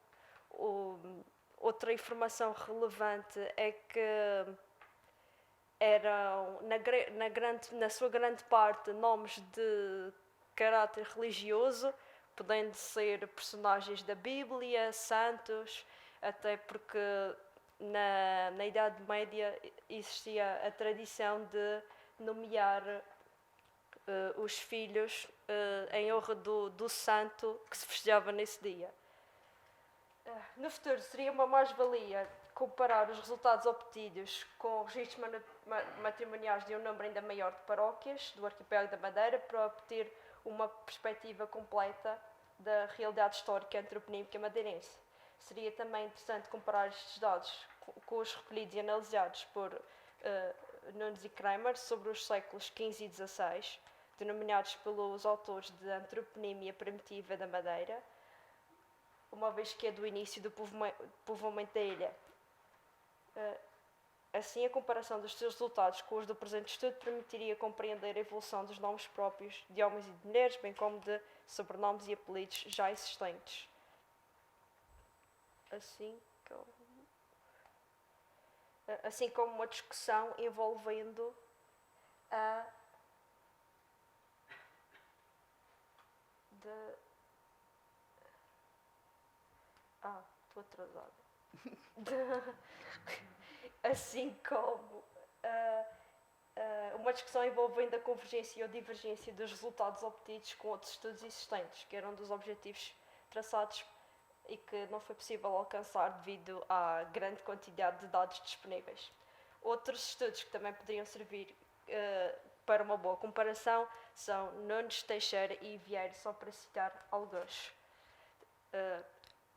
outra informação relevante é que eram, na sua grande parte, nomes de caráter religioso, podendo ser personagens da Bíblia, santos, até porque na Idade Média existia a tradição de nomear os filhos em honra do santo que se festejava nesse dia. No futuro, seria uma mais-valia comparar os resultados obtidos com registros matrimoniais de um número ainda maior de paróquias do arquipélago da Madeira para obter uma perspectiva completa da realidade histórica antroponímica madeirense. Seria também interessante comparar estes dados com os recolhidos e analisados por Nunes e Kramer sobre os séculos XV e XVI, denominados pelos autores de Antroponímia Primitiva da Madeira, uma vez que é do início do povoamento da ilha. Assim, a comparação dos seus resultados com os do presente estudo permitiria compreender a evolução dos nomes próprios de homens e de mulheres, bem como de sobrenomes e apelidos já existentes. Assim como uma discussão envolvendo a estou atrasada. Assim como uma discussão envolvendo a convergência ou divergência dos resultados obtidos com outros estudos existentes, que era um dos objetivos traçados e que não foi possível alcançar devido à grande quantidade de dados disponíveis. Outros estudos que também poderiam servir para uma boa comparação são Nunes, Teixeira e Vieira, só para citar alguns.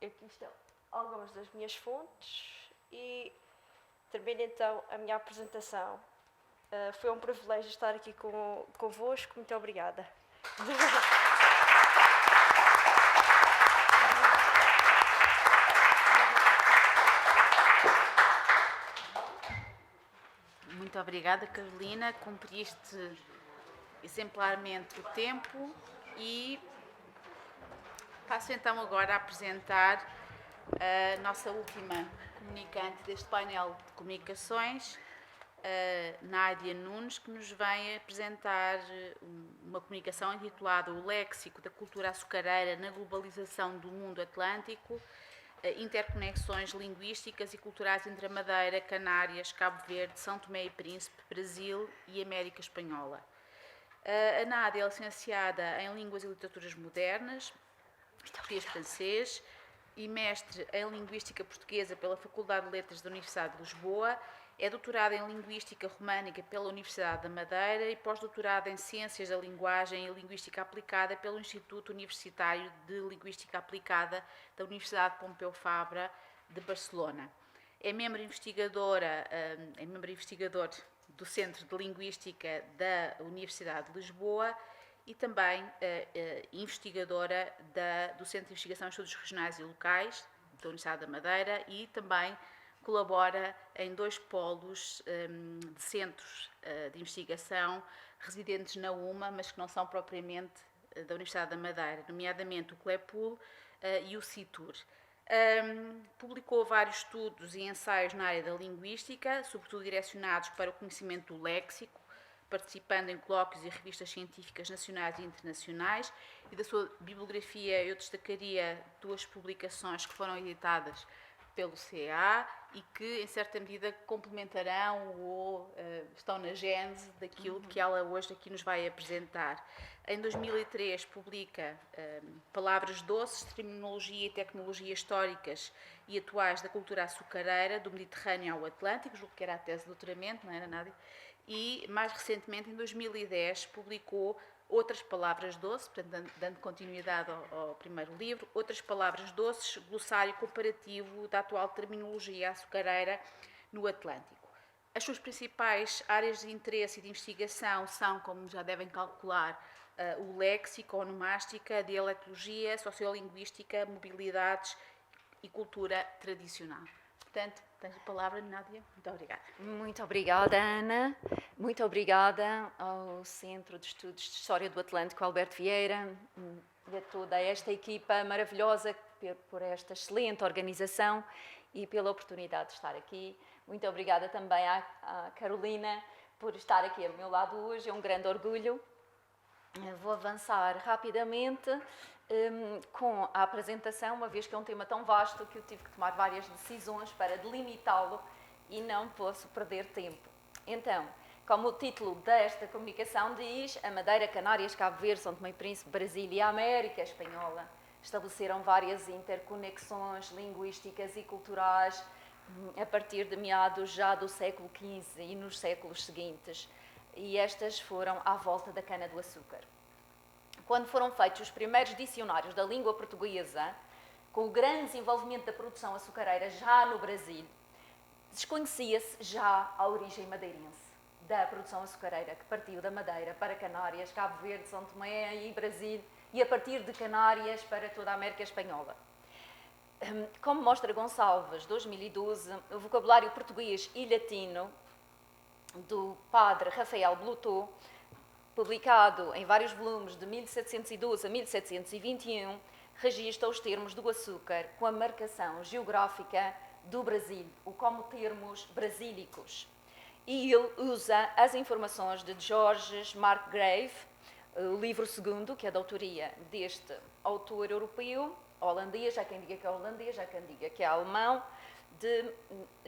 Aqui estão algumas das minhas fontes e termino então a minha apresentação. Foi um privilégio estar aqui convosco. Muito obrigada. Muito obrigada, Carolina. Cumpriste exemplarmente o tempo e passo então agora a apresentar a nossa última comunicante deste painel de comunicações, Nádia Nunes, que nos vem apresentar uma comunicação intitulada O Léxico da Cultura Açucareira na Globalização do Mundo Atlântico, interconexões linguísticas e culturais entre a Madeira, Canárias, Cabo Verde, São Tomé e Príncipe, Brasil e América Espanhola. A Nádia é licenciada em Línguas e Literaturas Modernas, português-francês, e mestre em Linguística Portuguesa pela Faculdade de Letras da Universidade de Lisboa, é doutorada em Linguística Românica pela Universidade da Madeira e pós-doutorada em Ciências da Linguagem e Linguística Aplicada pelo Instituto Universitário de Linguística Aplicada da Universidade Pompeu Fabra de Barcelona. É membro investigador do Centro de Linguística da Universidade de Lisboa e também investigadora do Centro de Investigação e Estudos Regionais e Locais da Universidade da Madeira e também colabora em 2 polos de centros de investigação residentes na UMA, mas que não são propriamente da Universidade da Madeira, nomeadamente o CLEPUL e o CITUR. Publicou vários estudos e ensaios na área da linguística, sobretudo direcionados para o conhecimento do léxico, participando em colóquios e revistas científicas nacionais e internacionais, e da sua bibliografia eu destacaria 2 publicações que foram editadas pelo CEA e que, em certa medida, complementarão ou estão na gênese daquilo que ela hoje aqui nos vai apresentar. Em 2003 publica Palavras Doces, Terminologia e Tecnologia Históricas e Atuais da Cultura Açucareira, do Mediterrâneo ao Atlântico, julgo que era a tese de doutoramento, não era, Nádia? E, mais recentemente, em 2010, publicou Outras Palavras Doces, portanto, dando continuidade ao primeiro livro, Outras Palavras Doces, glossário comparativo da atual terminologia açucareira no Atlântico. As suas principais áreas de interesse e de investigação são, como já devem calcular, o léxico, a onomástica, a dialetologia, sociolinguística, mobilidades e cultura tradicional. Portanto, tens a palavra, Nádia. Muito obrigada. Muito obrigada, Ana. Muito obrigada ao Centro de Estudos de História do Atlântico, Alberto Vieira, e a toda esta equipa maravilhosa por esta excelente organização e pela oportunidade de estar aqui. Muito obrigada também à Carolina por estar aqui ao meu lado hoje. É um grande orgulho. Vou avançar rapidamente com a apresentação, uma vez que é um tema tão vasto que eu tive que tomar várias decisões para delimitá-lo e não posso perder tempo. Então, como o título desta comunicação diz, a Madeira, Canárias, Cabo Verde, São Tomé e Príncipe, Brasil e a América Espanhola estabeleceram várias interconexões linguísticas e culturais a partir de meados já do século XV e nos séculos seguintes, e estas foram à volta da cana-do-açúcar. Quando foram feitos os primeiros dicionários da língua portuguesa, com o grande desenvolvimento da produção açucareira já no Brasil, desconhecia-se já a origem madeirense da produção açucareira, que partiu da Madeira para Canárias, Cabo Verde, São Tomé e Brasil, e a partir de Canárias para toda a América Espanhola. Como mostra Gonçalves, 2012, o vocabulário português e latino do padre Rafael Blutot, publicado em vários volumes de 1712 a 1721, registra os termos do açúcar com a marcação geográfica do Brasil, ou como termos brasílicos. E ele usa as informações de Georges Marcgrave, o livro segundo, que é da autoria deste autor europeu, holandês, há quem diga que é holandês, há quem diga que é alemão,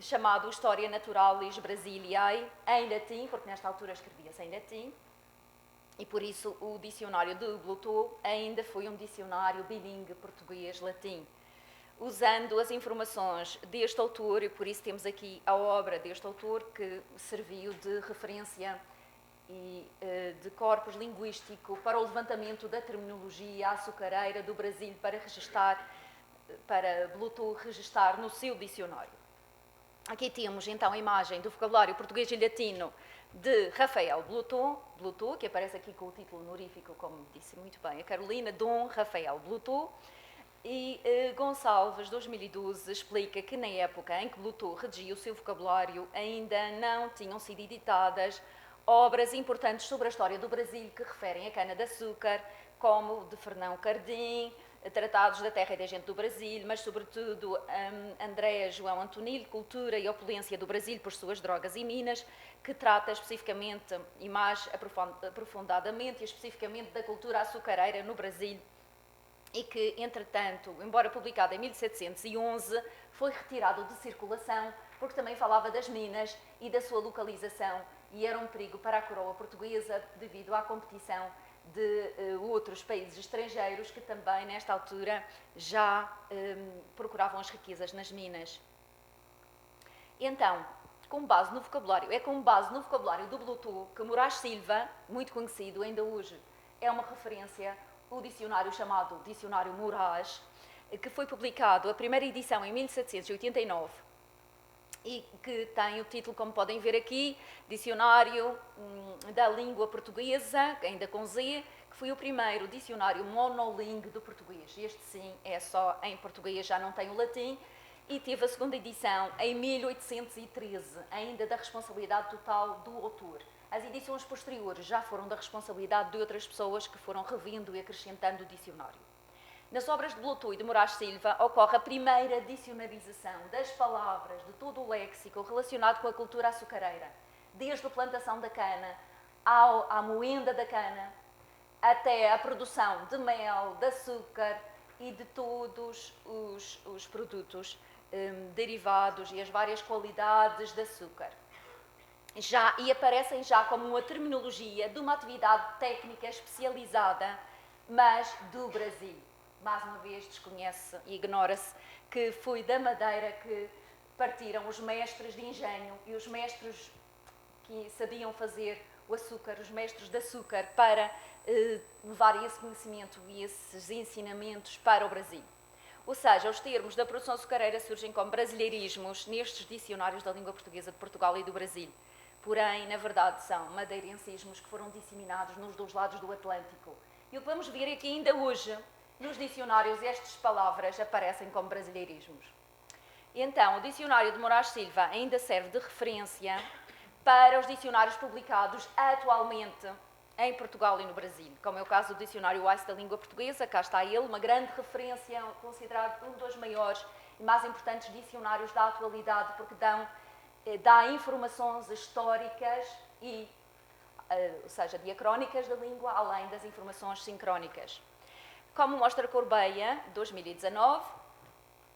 chamado Historia Naturalis Brasiliae, em latim, porque nesta altura escrevia-se em latim, e por isso o dicionário de Blutot ainda foi um dicionário bilingue português-latim. Usando as informações deste autor, e por isso temos aqui a obra deste autor, que serviu de referência e de corpus linguístico para o levantamento da terminologia açucareira do Brasil para Blutot registar no seu dicionário. Aqui temos então a imagem do vocabulário português e latino de Rafael Blutot, que aparece aqui com o título honorífico, como disse muito bem a Carolina, Dom Rafael Blutot. E Gonçalves, 2012, explica que na época em que Blutot redigia o seu vocabulário ainda não tinham sido editadas obras importantes sobre a história do Brasil que referem a cana-de-açúcar, como de Fernão Cardim, tratados da terra e da gente do Brasil, mas sobretudo André João Antonil, Cultura e Opulência do Brasil por suas drogas e minas, que trata especificamente e mais aprofundadamente e especificamente da cultura açucareira no Brasil, e que, entretanto, embora publicado em 1711, foi retirado de circulação porque também falava das minas e da sua localização e era um perigo para a coroa portuguesa devido à competição de outros países estrangeiros que também, nesta altura, já procuravam as riquezas nas minas. Então, com base no vocabulário do Blutot que Moraes Silva, muito conhecido ainda hoje, é uma referência, o dicionário chamado Dicionário Moraes, que foi publicado, a primeira edição em 1789, e que tem o título, como podem ver aqui, Dicionário da Língua Portuguesa, ainda com Z, que foi o primeiro dicionário monolingue do português. Este, sim, é só em português, já não tem o latim, e teve a segunda edição em 1813, ainda da responsabilidade total do autor. As edições posteriores já foram da responsabilidade de outras pessoas que foram revendo e acrescentando o dicionário. Nas obras de Blutot e de Moraes Silva ocorre a primeira dicionarização das palavras de todo o léxico relacionado com a cultura açucareira, desde a plantação da cana à moenda da cana, até à produção de mel, de açúcar e de todos os produtos derivados e as várias qualidades de açúcar. E aparecem já como uma terminologia de uma atividade técnica especializada, mas do Brasil. Mais uma vez desconhece e ignora-se que foi da Madeira que partiram os mestres de engenho e os mestres que sabiam fazer o açúcar, os mestres de açúcar, para levar esse conhecimento e esses ensinamentos para o Brasil. Ou seja, os termos da produção açucareira surgem como brasileirismos nestes dicionários da língua portuguesa de Portugal e do Brasil. Porém, na verdade, são madeirencismos que foram disseminados nos dois lados do Atlântico. E o que vamos ver é que ainda hoje, nos dicionários, estas palavras aparecem como brasileirismos. Então, o dicionário de Moraes Silva ainda serve de referência para os dicionários publicados atualmente em Portugal e no Brasil, como é o caso do dicionário Wise da língua portuguesa. Cá está ele, uma grande referência, considerado um dos maiores e mais importantes dicionários da atualidade, porque dá informações históricas ou seja, diacrónicas da língua, além das informações sincrónicas. Como mostra Corbeia, 2019,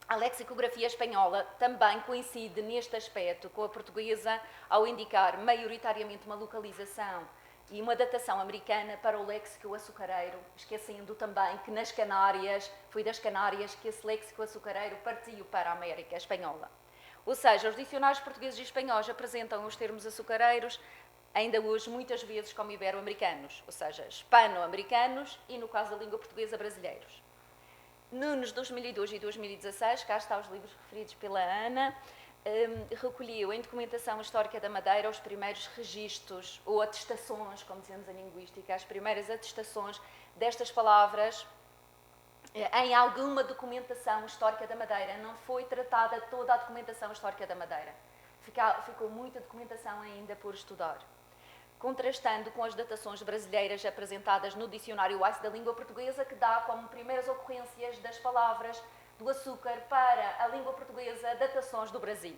a lexicografia espanhola também coincide neste aspecto com a portuguesa, ao indicar maioritariamente uma localização e uma datação americana para o léxico açucareiro, esquecendo também que nas Canárias, foi das Canárias que esse léxico açucareiro partiu para a América espanhola. Ou seja, os dicionários portugueses e espanhóis apresentam os termos açucareiros, ainda hoje, muitas vezes como ibero-americanos, ou seja, hispano-americanos e, no caso da língua portuguesa, brasileiros. Nos 2002 e 2016, cá está os livros referidos pela Ana, recolheu em documentação histórica da Madeira os primeiros registros, ou atestações, como dizemos em linguística, as primeiras atestações destas palavras em alguma documentação histórica da Madeira. Não foi tratada toda a documentação histórica da Madeira. Ficou muita documentação ainda por estudar. Contrastando com as datações brasileiras apresentadas no dicionário Wise da língua portuguesa, que dá como primeiras ocorrências das palavras do açúcar para a língua portuguesa datações do Brasil.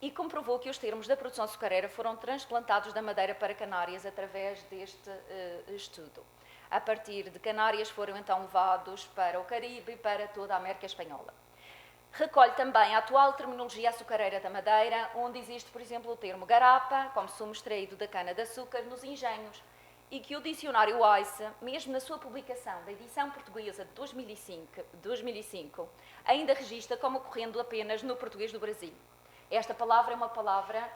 E comprovou que os termos da produção açucareira foram transplantados da Madeira para Canárias através deste estudo. A partir de Canárias foram então levados para o Caribe e para toda a América Espanhola. Recolhe também a atual terminologia açucareira da Madeira, onde existe, por exemplo, o termo garapa, como sumo extraído da cana-de-açúcar, nos engenhos, e que o dicionário Wise, mesmo na sua publicação da edição portuguesa de 2005, ainda registra como ocorrendo apenas no português do Brasil. Esta palavra é uma palavra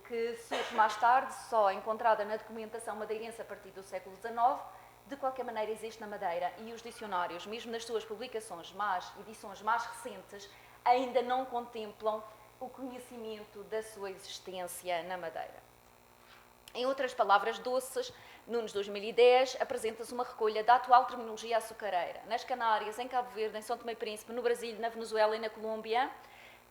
que surge mais tarde, só encontrada na documentação madeirense a partir do século XIX. De qualquer maneira, existe na Madeira, e os dicionários, mesmo nas suas publicações, edições mais recentes, ainda não contemplam o conhecimento da sua existência na Madeira. Em outras palavras doces, Nunes 2010 apresenta-se uma recolha da atual terminologia açucareira nas Canárias, em Cabo Verde, em São Tomé e Príncipe, no Brasil, na Venezuela e na Colômbia,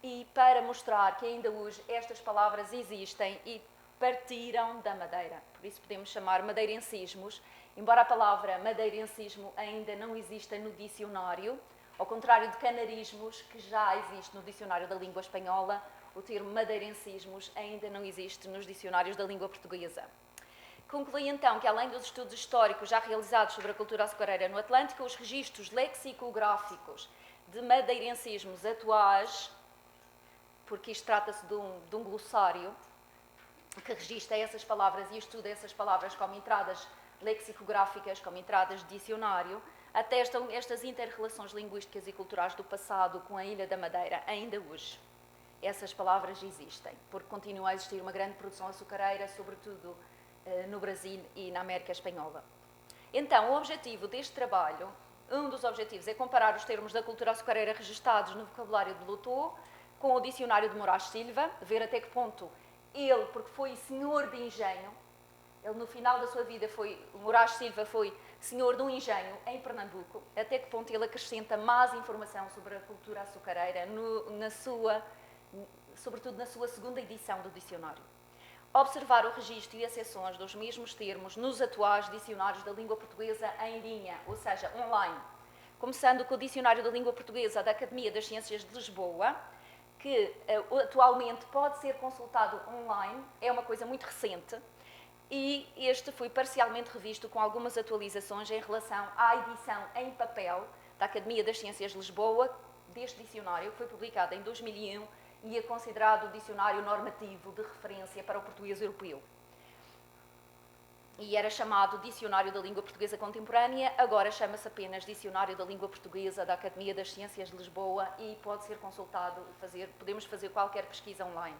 e para mostrar que ainda hoje estas palavras existem e partiram da Madeira. Por isso podemos chamar madeirencismos, embora a palavra madeirencismo ainda não exista no dicionário, ao contrário de canarismos, que já existe no dicionário da língua espanhola, o termo madeirencismos ainda não existe nos dicionários da língua portuguesa. Conclui então que, além dos estudos históricos já realizados sobre a cultura açucareira no Atlântico, os registros lexicográficos de madeirencismos atuais, porque isto trata-se de um glossário que registra essas palavras e estuda essas palavras como entradas lexicográficas, como entradas de dicionário, atestam estas inter-relações linguísticas e culturais do passado com a Ilha da Madeira, ainda hoje. Essas palavras existem, porque continua a existir uma grande produção açucareira, sobretudo no Brasil e na América Espanhola. Então, o objetivo deste trabalho, um dos objetivos, é comparar os termos da cultura açucareira registados no vocabulário de Lotto com o dicionário de Moraes Silva, ver até que ponto ele, porque foi senhor de engenho, ele no final da sua vida Moraes Silva foi senhor de um engenho em Pernambuco, até que ponto ele acrescenta mais informação sobre a cultura açucareira, sobretudo na sua segunda edição do dicionário. Observar o registro e acessões dos mesmos termos nos atuais dicionários da língua portuguesa em linha, ou seja, online. Começando com o Dicionário da Língua Portuguesa da Academia das Ciências de Lisboa, que atualmente pode ser consultado online, é uma coisa muito recente, e este foi parcialmente revisto com algumas atualizações em relação à edição em papel da Academia das Ciências de Lisboa, deste dicionário, que foi publicado em 2001 e é considerado o dicionário normativo de referência para o português europeu. E era chamado Dicionário da Língua Portuguesa Contemporânea, agora chama-se apenas Dicionário da Língua Portuguesa da Academia das Ciências de Lisboa e pode ser consultado, podemos fazer qualquer pesquisa online.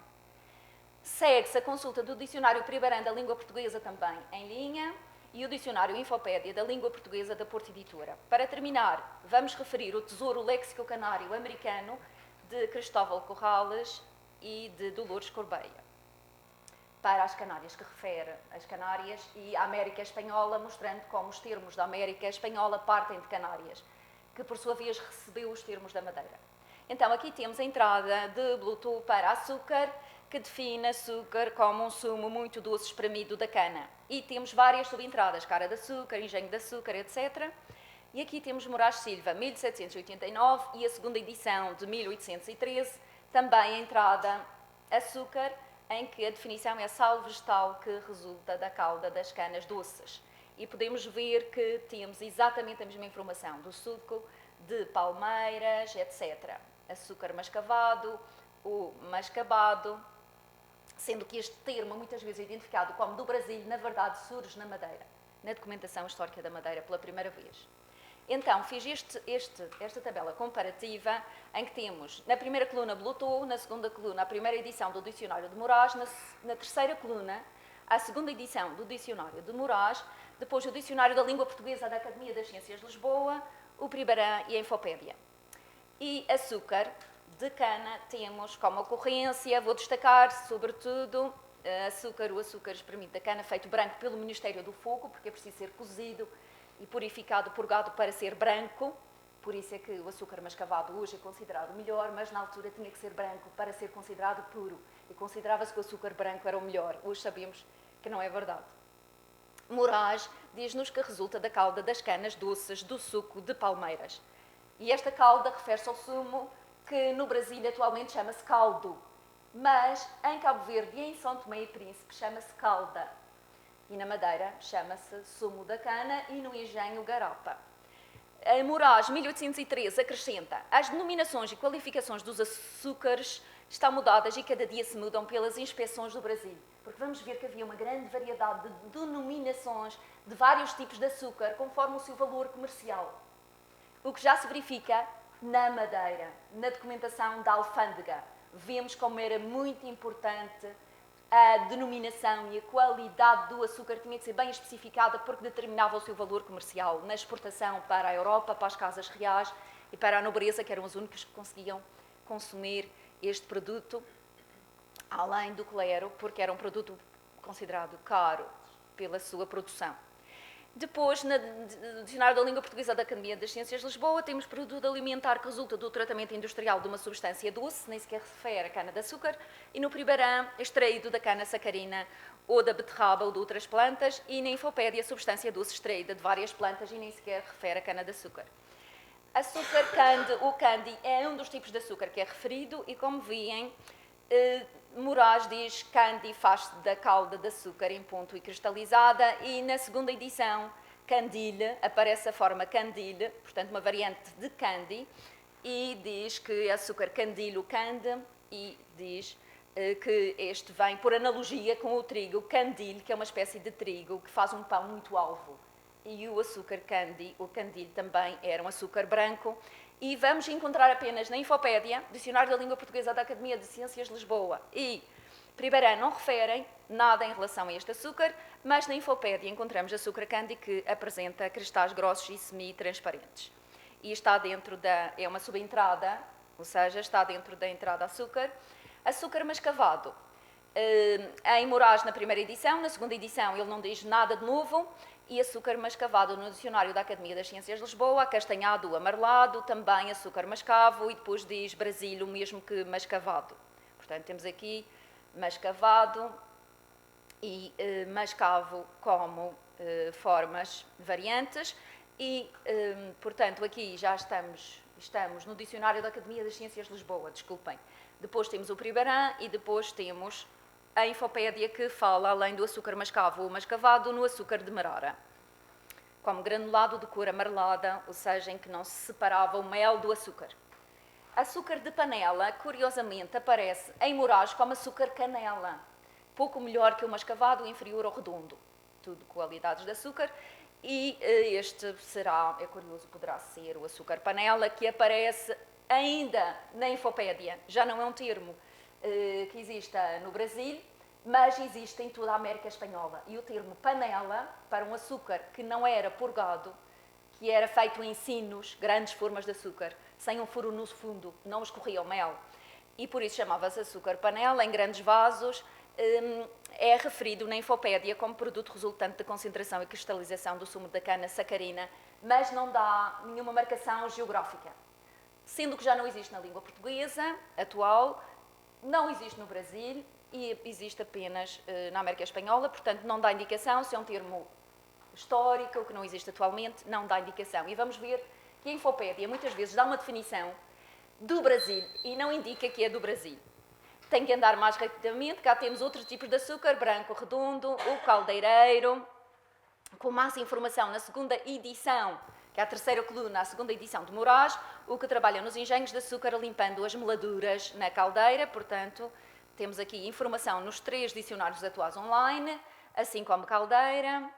Segue-se a consulta do Dicionário Pribarã da Língua Portuguesa também em linha e o Dicionário Infopédia da Língua Portuguesa da Porto Editora. Para terminar, vamos referir o Tesouro Léxico Canário Americano de Cristóvão Corrales e de Dolores Corbeia, para as Canárias, que refere as Canárias e a América Espanhola, mostrando como os termos da América Espanhola partem de Canárias, que por sua vez recebeu os termos da Madeira. Então aqui temos a entrada de Bluetooth para açúcar, que define açúcar como um sumo muito doce espremido da cana. E temos várias subentradas, cara de açúcar, engenho de açúcar, etc. E aqui temos Moraes Silva, 1789, e a segunda edição de 1813, também a entrada açúcar, em que a definição é sal vegetal que resulta da calda das canas doces. E podemos ver que temos exatamente a mesma informação do suco de palmeiras, etc. Açúcar mascavado, o mascabado, sendo que este termo, muitas vezes identificado como do Brasil, na verdade surge na Madeira, na documentação histórica da Madeira, pela primeira vez. Então, fiz esta tabela comparativa, em que temos, na primeira coluna, Bluetooth, na segunda coluna, a primeira edição do Dicionário de Moraes, na terceira coluna, a segunda edição do Dicionário de Moraes, depois o Dicionário da Língua Portuguesa da Academia das Ciências de Lisboa, o Pribarã e a Infopédia. E açúcar de cana temos como ocorrência, vou destacar, sobretudo, o açúcar espremido da cana, feito branco pelo Ministério do Fogo, porque é preciso ser cozido e purificado, purgado para ser branco. Por isso é que o açúcar mascavado hoje é considerado melhor, mas na altura tinha que ser branco para ser considerado puro. E considerava-se que o açúcar branco era o melhor. Hoje sabemos que não é verdade. Moraes diz-nos que resulta da calda das canas doces do suco de palmeiras. E esta calda refere-se ao sumo que no Brasil atualmente chama-se caldo, mas em Cabo Verde e em São Tomé e Príncipe chama-se calda. E na Madeira chama-se sumo da cana e no engenho garapa. A Moraes, 1813, acrescenta: as denominações e qualificações dos açúcares estão mudadas e cada dia se mudam pelas inspeções do Brasil. Porque vamos ver que havia uma grande variedade de denominações de vários tipos de açúcar, conforme o seu valor comercial. O que já se verifica na Madeira, na documentação da alfândega. Vemos como era muito importante a denominação e a qualidade do açúcar tinha que ser bem especificada porque determinava o seu valor comercial na exportação para a Europa, para as casas reais e para a nobreza, que eram os únicos que conseguiam consumir este produto, além do clero, porque era um produto considerado caro pela sua produção. Depois, no Dicionário da Língua Portuguesa da Academia das Ciências de Lisboa, temos produto alimentar que resulta do tratamento industrial de uma substância doce, nem sequer refere a cana-de-açúcar, e no Pribarã, extraído da cana-sacarina ou da beterraba ou de outras plantas, e na Infopédia, substância doce extraída de várias plantas e nem sequer refere a cana-de-açúcar. Açúcar o candy é um dos tipos de açúcar que é referido e, como veem, Moraes diz candy faz da calda de açúcar em ponto e cristalizada, e na segunda edição, candile, aparece a forma candile, portanto uma variante de candy, e diz que açúcar candilo cande, e diz que este vem por analogia com o trigo candile, que é uma espécie de trigo que faz um pão muito alvo. E o açúcar candy, o candile, também era um açúcar branco. E vamos encontrar apenas na Infopédia, Dicionário da Língua Portuguesa da Academia de Ciências de Lisboa e Pribarã não referem nada em relação a este açúcar, mas na Infopédia encontramos açúcar candy que apresenta cristais grossos e semi-transparentes. E está dentro é uma subentrada, ou seja, está dentro da entrada açúcar. Açúcar mascavado. Em Moraes na primeira edição, na segunda edição ele não diz nada de novo, e açúcar mascavado no Dicionário da Academia das Ciências de Lisboa, acastanhado, amarelado, também açúcar mascavo, e depois diz Brasil o mesmo que mascavado. Portanto, temos aqui mascavado e mascavo como formas variantes, e, portanto, aqui já estamos no Dicionário da Academia das Ciências de Lisboa, desculpem. Depois temos o Pribarã e depois temos a Infopédia que fala, além do açúcar mascavo ou mascavado, no açúcar demerara, como granulado de cor amarelada, ou seja, em que não se separava o mel do açúcar. Açúcar de panela, curiosamente, aparece em Moraes como açúcar canela, pouco melhor que o mascavado, inferior ao redondo. Tudo qualidades de açúcar. E este será, é curioso, poderá ser o açúcar panela, que aparece ainda na Infopédia. Já não é um termo que exista no Brasil, mas existe em toda a América Espanhola. E o termo panela, para um açúcar que não era purgado, que era feito em sinos, grandes formas de açúcar, sem um furo no fundo, não escorria o mel, e por isso chamava-se açúcar panela, em grandes vasos, é referido na Infopédia como produto resultante da concentração e cristalização do sumo da cana sacarina, mas não dá nenhuma marcação geográfica. Sendo que já não existe na língua portuguesa atual, não existe no Brasil e existe apenas na América Espanhola, portanto não dá indicação se é um termo histórico, que não existe atualmente, não dá indicação. E vamos ver que a Infopédia muitas vezes dá uma definição do Brasil e não indica que é do Brasil. Tem que andar mais rapidamente, cá temos outros tipos de açúcar, branco redondo, o caldeireiro, com mais informação na segunda edição, que é a terceira coluna, a segunda edição de Moraes, o que trabalha nos engenhos de açúcar limpando as meladuras na caldeira, portanto, temos aqui informação nos 3 dicionários atuais online, assim como caldeira.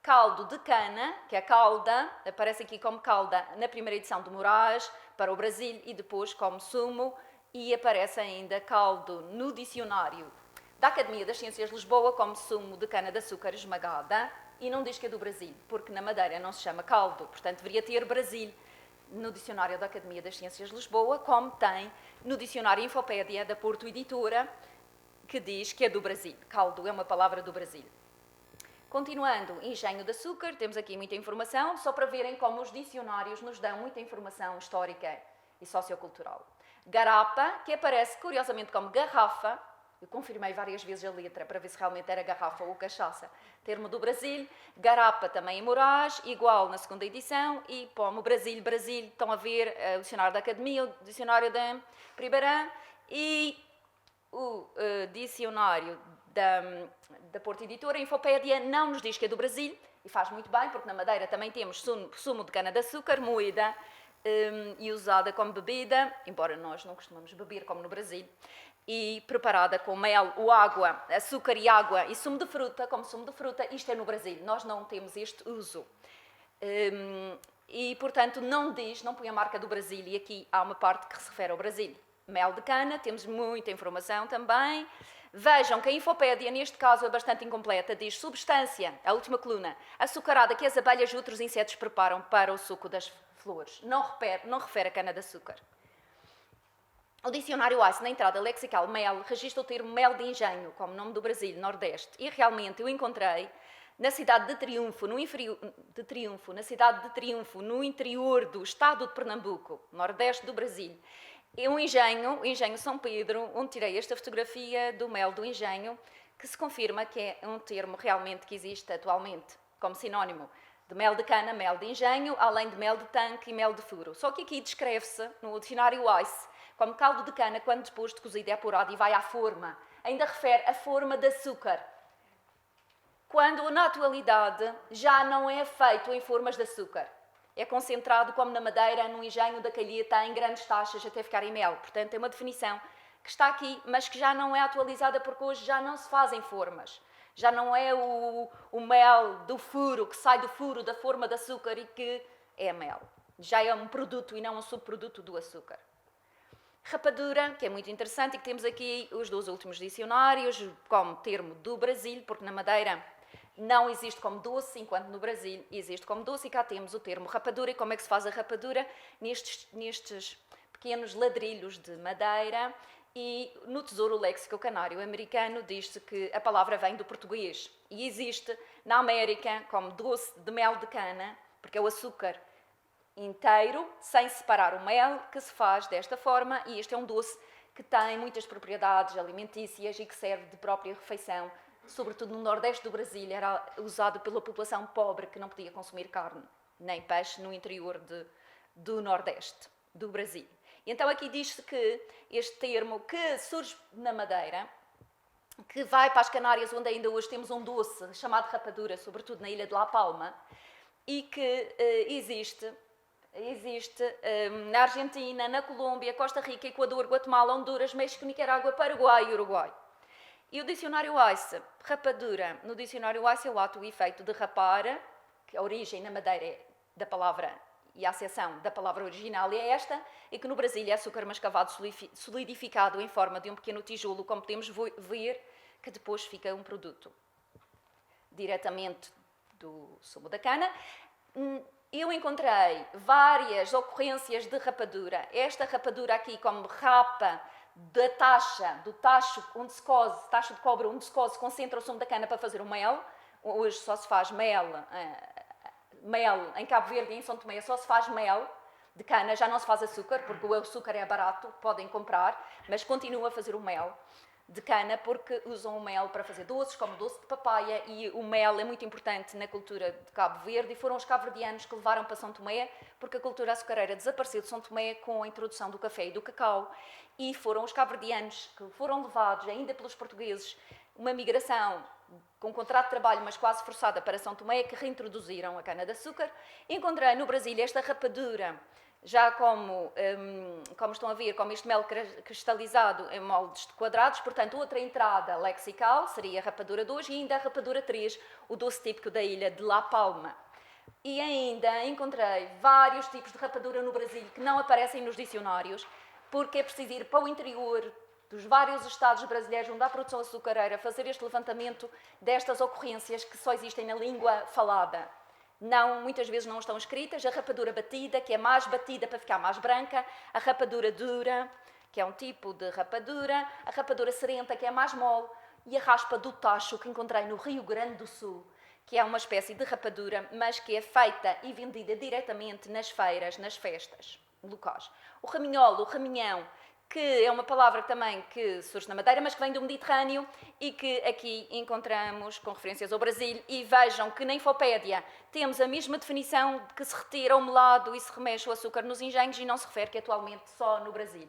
Caldo de cana, que é calda, aparece aqui como calda na primeira edição de Moraes, para o Brasil, e depois como sumo, e aparece ainda caldo no dicionário da Academia das Ciências de Lisboa como sumo de cana-de-açúcar esmagada, e não diz que é do Brasil, porque na Madeira não se chama caldo, portanto deveria ter Brasil no dicionário da Academia das Ciências de Lisboa, como tem no dicionário Infopédia da Porto Editora, que diz que é do Brasil. Caldo é uma palavra do Brasil. Continuando, engenho de açúcar, temos aqui muita informação, só para verem como os dicionários nos dão muita informação histórica e sociocultural. Garapa, que aparece curiosamente como garrafa, eu confirmei várias vezes a letra para ver se realmente era garrafa ou cachaça, termo do Brasil. Garapa também em Moraes, igual na segunda edição, e como Brasil, estão a ver o dicionário da Academia, o dicionário da Pribarã e o dicionário da Porto Editora. A Infopédia não nos diz que é do Brasil, e faz muito bem, porque na Madeira também temos sumo de cana-de-açúcar moída e usada como bebida, embora nós não costumamos beber como no Brasil, e preparada com mel ou água, açúcar e água e sumo de fruta, como sumo de fruta. Isto é no Brasil, nós não temos este uso. E, portanto, não põe a marca do Brasil, e aqui há uma parte que se refere ao Brasil. Mel de cana, temos muita informação também. Vejam que a Infopédia, neste caso, é bastante incompleta. Diz substância, a última coluna, açucarada que as abelhas e outros insetos preparam para o suco das flores. Não refere a cana-de-açúcar. O dicionário AICE, na entrada lexical mel, registra o termo mel de engenho, como nome do Brasil, Nordeste. E realmente eu encontrei na cidade de Triunfo, no interior do estado de Pernambuco, Nordeste do Brasil. É um engenho, o engenho São Pedro, onde tirei esta fotografia do mel do engenho, que se confirma que é um termo realmente que existe atualmente, como sinónimo de mel de cana, mel de engenho, além de mel de tanque e mel de furo. Só que aqui descreve-se, no dicionário AICE, como caldo de cana quando depois de cozido é apurado e vai à forma. Ainda refere a forma de açúcar, quando na atualidade já não é feito em formas de açúcar. É concentrado, como na Madeira, no engenho da Calheta, em grandes taxas até ficar em mel. Portanto, é uma definição que está aqui, mas que já não é atualizada, porque hoje já não se fazem formas. Já não é o mel do furo, que sai do furo da forma de açúcar e que é mel. Já é um produto e não um subproduto do açúcar. Rapadura, que é muito interessante, e que temos aqui os 2 últimos dicionários, como termo do Brasil, porque na Madeira não existe como doce, enquanto no Brasil existe como doce, e cá temos o termo rapadura. E como é que se faz a rapadura? Nestes pequenos ladrilhos de madeira. E no Tesouro Léxico Canário Americano diz-se que a palavra vem do português. E existe na América como doce de mel de cana, porque é o açúcar inteiro, sem separar o mel, que se faz desta forma. E este é um doce que tem muitas propriedades alimentícias e que serve de própria refeição. Sobretudo no Nordeste do Brasil, era usado pela população pobre que não podia consumir carne nem peixe no interior do Nordeste do Brasil. Então aqui diz-se que este termo, que surge na Madeira, que vai para as Canárias, onde ainda hoje temos um doce chamado rapadura, sobretudo na ilha de La Palma, e que existe na Argentina, na Colômbia, Costa Rica, Equador, Guatemala, Honduras, México, Nicarágua, Paraguai e Uruguai. E o dicionário WISE, rapadura, no dicionário WISE é o ato e efeito de rapar, que a origem na Madeira é da palavra e a acessão da palavra original é esta, e que no Brasil é açúcar mascavado solidificado em forma de um pequeno tijolo, como podemos ver, que depois fica um produto diretamente do sumo da cana. Eu encontrei várias ocorrências de rapadura. Esta rapadura aqui, como rapa da do tacho onde se cose, tacho de cobre onde se cose, concentra o sumo da cana para fazer o mel. Hoje só se faz mel em Cabo Verde e em São Tomé, só se faz mel de cana, já não se faz açúcar, porque o açúcar é barato, podem comprar, mas continua a fazer o mel de cana porque usam o mel para fazer doces, como doce de papaya, e o mel é muito importante na cultura de Cabo Verde, e foram os cabo-verdianos que levaram para São Tomé, porque a cultura açucareira desapareceu de São Tomé com a introdução do café e do cacau, e foram os cabo-verdianos que foram levados, ainda pelos portugueses, uma migração com contrato de trabalho, mas quase forçada para São Tomé, que reintroduziram a cana-de-açúcar. Encontrei no Brasil esta rapadura, já como estão a ver, como este mel cristalizado em moldes de quadrados, portanto, outra entrada lexical seria a rapadura 2 e ainda a rapadura 3, o doce típico da ilha de La Palma. E ainda encontrei vários tipos de rapadura no Brasil que não aparecem nos dicionários, porque é preciso ir para o interior dos vários estados brasileiros onde há produção açucareira, fazer este levantamento destas ocorrências que só existem na língua falada. Muitas vezes não estão escritas. A rapadura batida, que é mais batida para ficar mais branca, a rapadura dura, que é um tipo de rapadura, a rapadura serenta, que é mais mole, e a raspa do tacho, que encontrei no Rio Grande do Sul, que é uma espécie de rapadura, mas que é feita e vendida diretamente nas feiras, nas festas locais. O raminholo, o raminhão, que é uma palavra também que surge na Madeira, mas que vem do Mediterrâneo e que aqui encontramos com referências ao Brasil. E vejam que na Infopédia temos a mesma definição de que se retira o melado e se remexe o açúcar nos engenhos e não se refere que atualmente só no Brasil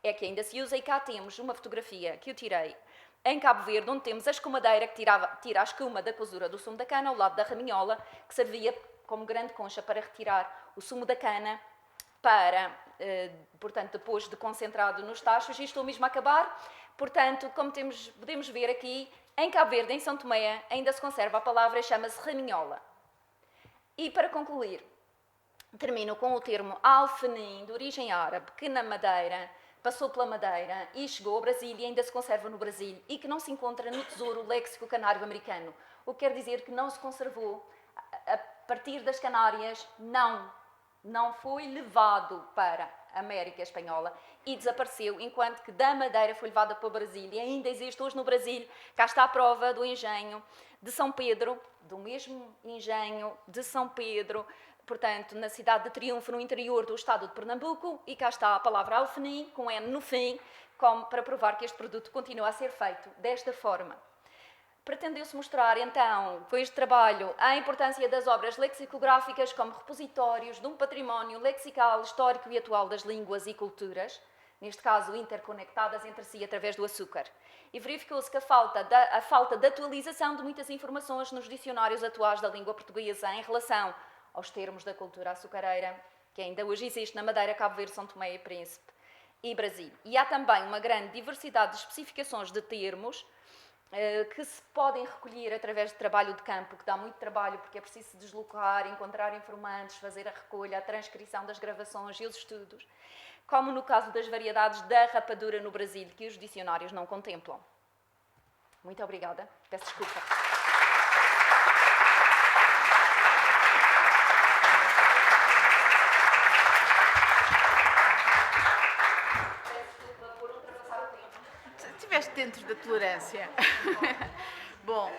é que ainda se usa. E cá temos uma fotografia que eu tirei em Cabo Verde, onde temos a escumadeira que tira a escuma da cozura do sumo da cana ao lado da raminhola, que servia como grande concha para retirar o sumo da cana para, portanto, depois de concentrado nos tachos. E estou mesmo a acabar. Portanto, como podemos ver aqui, em Cabo Verde, em São Tomé, ainda se conserva a palavra, chama-se raminhola. E para concluir, termino com o termo alfenim, de origem árabe, que na Madeira passou pela Madeira e chegou ao Brasil e ainda se conserva no Brasil e que não se encontra no Tesouro Léxico Canário Americano. O que quer dizer que não se conservou a partir das Canárias, não foi levado para a América Espanhola e desapareceu, enquanto que da Madeira foi levada para o Brasil e ainda existe hoje no Brasil. Cá está a prova do engenho de São Pedro, do mesmo engenho de São Pedro, portanto, na cidade de Triunfo, no interior do estado de Pernambuco, e cá está a palavra alfenim, com N no fim, para provar que este produto continua a ser feito desta forma. Pretendeu-se mostrar, então, com este trabalho, a importância das obras lexicográficas como repositórios de um património lexical, histórico e atual das línguas e culturas, neste caso interconectadas entre si através do açúcar. E verificou-se que a falta de atualização de muitas informações nos dicionários atuais da língua portuguesa em relação aos termos da cultura açucareira, que ainda hoje existe na Madeira, Cabo Verde, São Tomé e Príncipe e Brasil. E há também uma grande diversidade de especificações de termos que se podem recolher através de trabalho de campo, que dá muito trabalho porque é preciso se deslocar, encontrar informantes, fazer a recolha, a transcrição das gravações e os estudos, como no caso das variedades da rapadura no Brasil, que os dicionários não contemplam. Muito obrigada. Peço desculpa. Estiveste dentro da tolerância. Bom,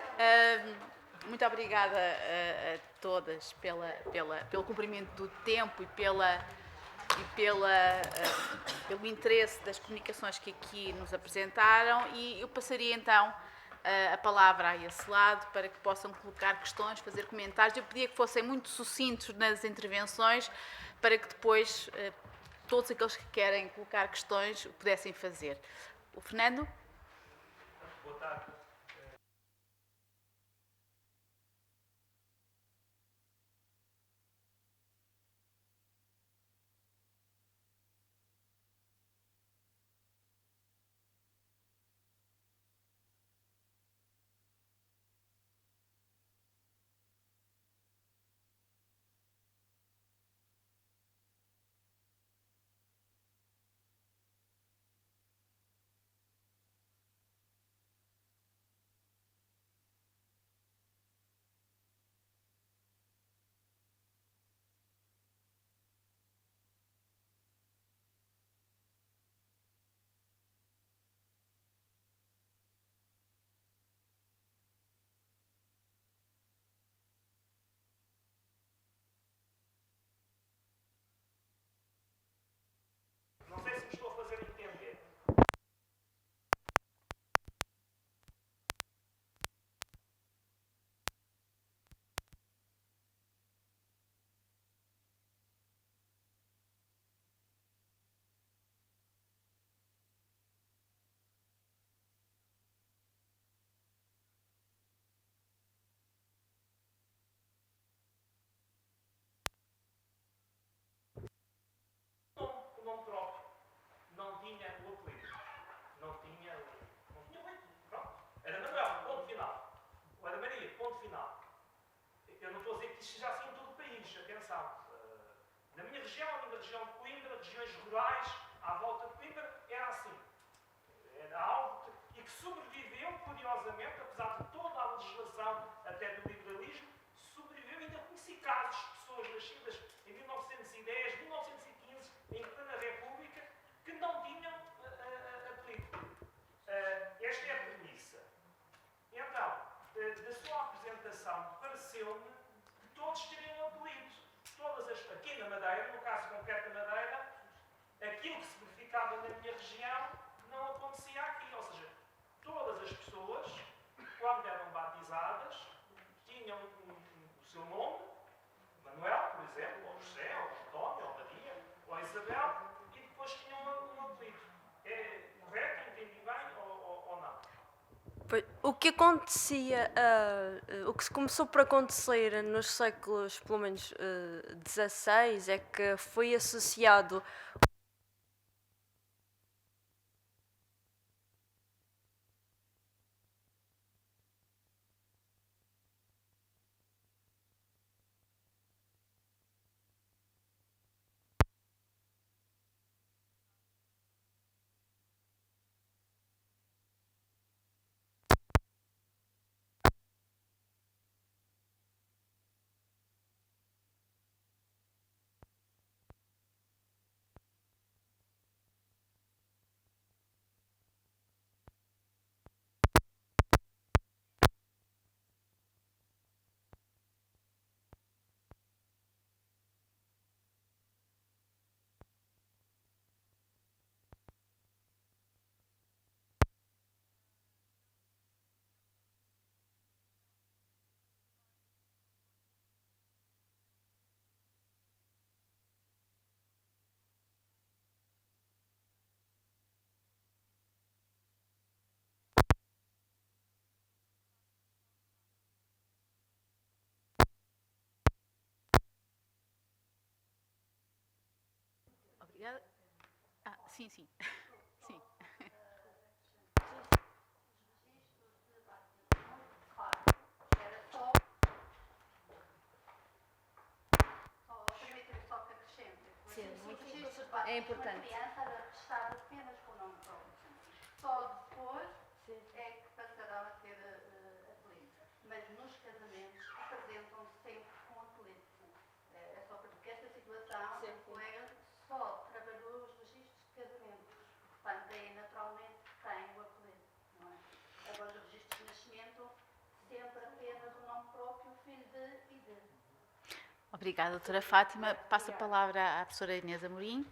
muito obrigada a todas pelo cumprimento do tempo e pelo interesse das comunicações que aqui nos apresentaram, e eu passaria então a palavra a esse lado para que possam colocar questões, fazer comentários. Eu pedia que fossem muito sucintos nas intervenções para que depois todos aqueles que querem colocar questões o pudessem fazer. O Fernando? Boa tarde. Não sei se me estou a fazer entender. O nome próprio não tinha o apelido. Não tinha o apelido. Pronto. Era Manuel, ponto final. Ou era Maria, ponto final. Eu não estou a dizer que isto seja assim em todo o país, atenção. Na minha região, a região de Coimbra, regiões rurais, à volta de Coimbra, era assim. Era algo que sobreviveu, curiosamente, apesar de toda a legislação, até do liberalismo, sobreviveu. Ainda conheci casos de pessoas nascidas em 1910, 1915, em plena República, que não tinham apelido. Esta é a premissa. Então, da sua apresentação, pareceu-me que todos teriam apelido. Aqui na Madeira, no caso concreto da Madeira, aquilo que se verificava na minha região não acontecia aqui. Ou seja, todas as pessoas, quando eram batizadas, tinham o seu nome, Manuel, por exemplo, ou José, ou António, ou Maria, ou Isabel, e depois tinham um apelido. É correto? Entendi bem ou não? O que acontecia, o que se começou por acontecer nos séculos, pelo menos, XVI, é que foi associado. Obrigada. Sim, sim. Sim. Sim, muito é importante. Criança era registrada apenas com o nome próprio. Só depois é que passarão a ter apelido. Mas nos casamentos apresentam-se sempre com apelido. É só porque esta situação, o colega só trabalhou os registros de casamento. Portanto, aí naturalmente tem o apelido. Não é? Agora, os registros de nascimento, sempre apenas o nome próprio, filho de e de. Obrigada, doutora Fátima. Passo a palavra à professora Inês Amorim.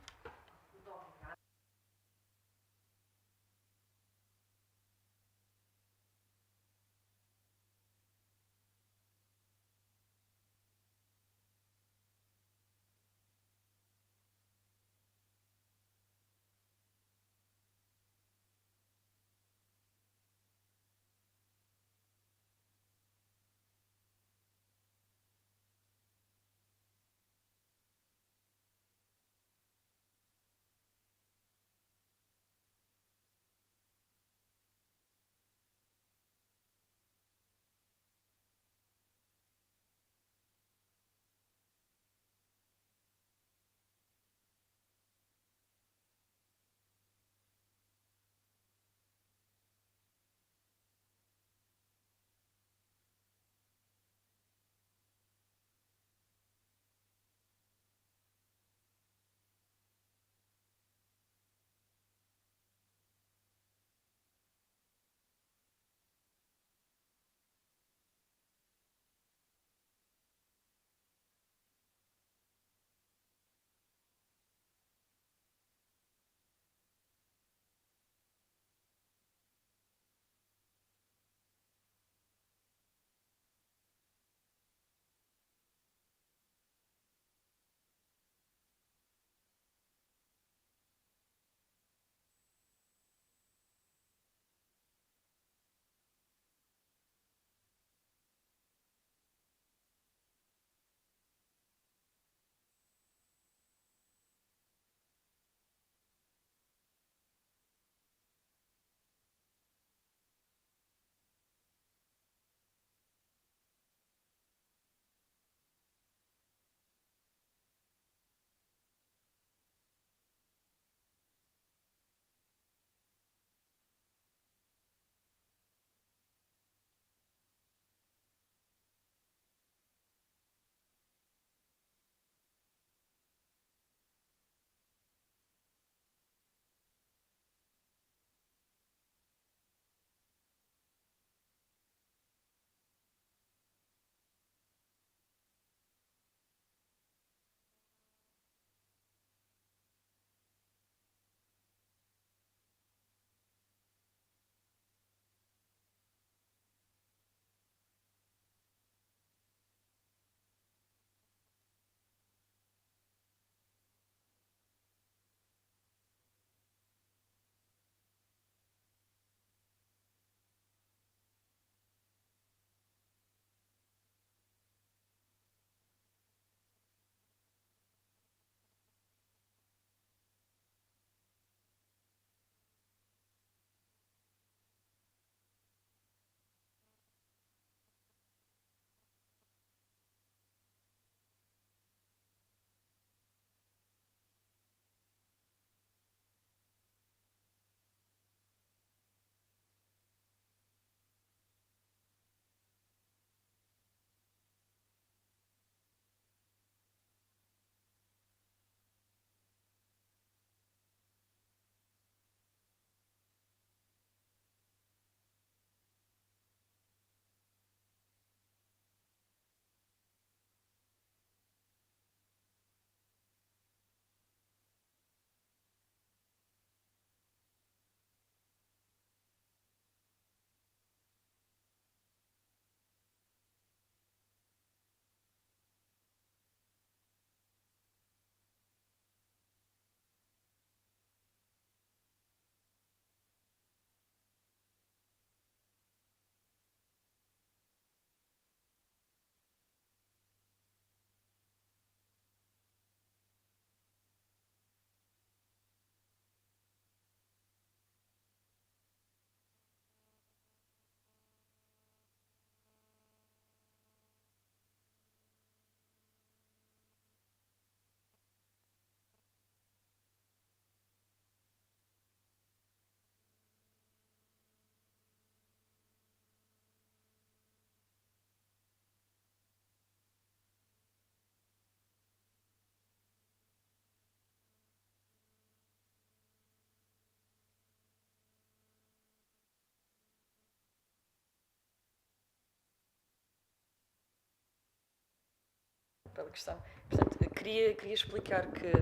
bela questão. Portanto, queria explicar que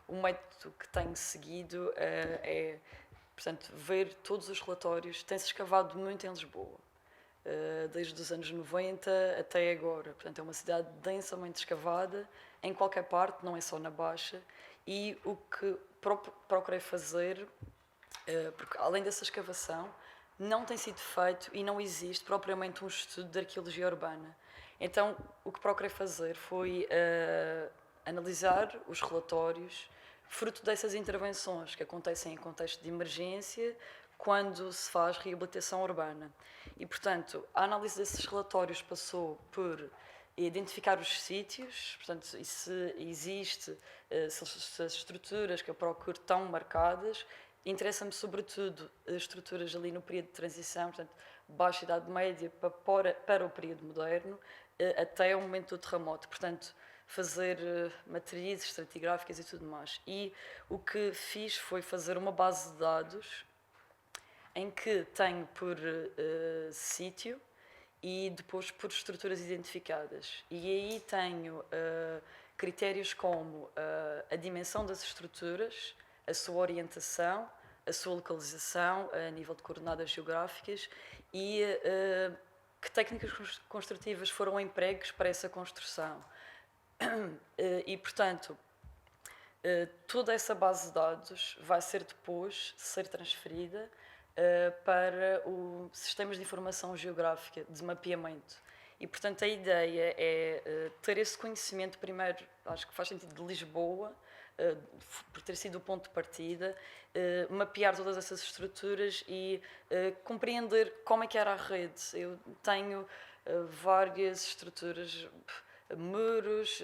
o método que tenho seguido é, portanto, ver todos os relatórios. Tem-se escavado muito em Lisboa, desde os anos 90 até agora. Portanto, é uma cidade densamente escavada, em qualquer parte, não é só na Baixa. E o que procurei fazer, porque além dessa escavação, não tem sido feito e não existe propriamente um estudo de arqueologia urbana. Então, o que procurei fazer foi analisar os relatórios fruto dessas intervenções que acontecem em contexto de emergência quando se faz reabilitação urbana. E, portanto, a análise desses relatórios passou por identificar os sítios, portanto, e se existe, se as estruturas que eu procuro estão marcadas. Interessa-me, sobretudo, as estruturas ali no período de transição, portanto, Baixa Idade Média para o período moderno, até o momento do terremoto. Portanto, fazer matrizes estratigráficas e tudo mais. E o que fiz foi fazer uma base de dados em que tenho por sítio e depois por estruturas identificadas. E aí tenho critérios como a dimensão das estruturas, a sua orientação, a sua localização a nível de coordenadas geográficas e que técnicas construtivas foram empregues para essa construção. E, portanto, toda essa base de dados vai ser depois transferida para os sistemas de informação geográfica de mapeamento. E, portanto, a ideia é ter esse conhecimento primeiro, acho que faz sentido, de Lisboa, por ter sido o ponto de partida, mapear todas essas estruturas e compreender como é que era a rede. Eu tenho várias estruturas, muros,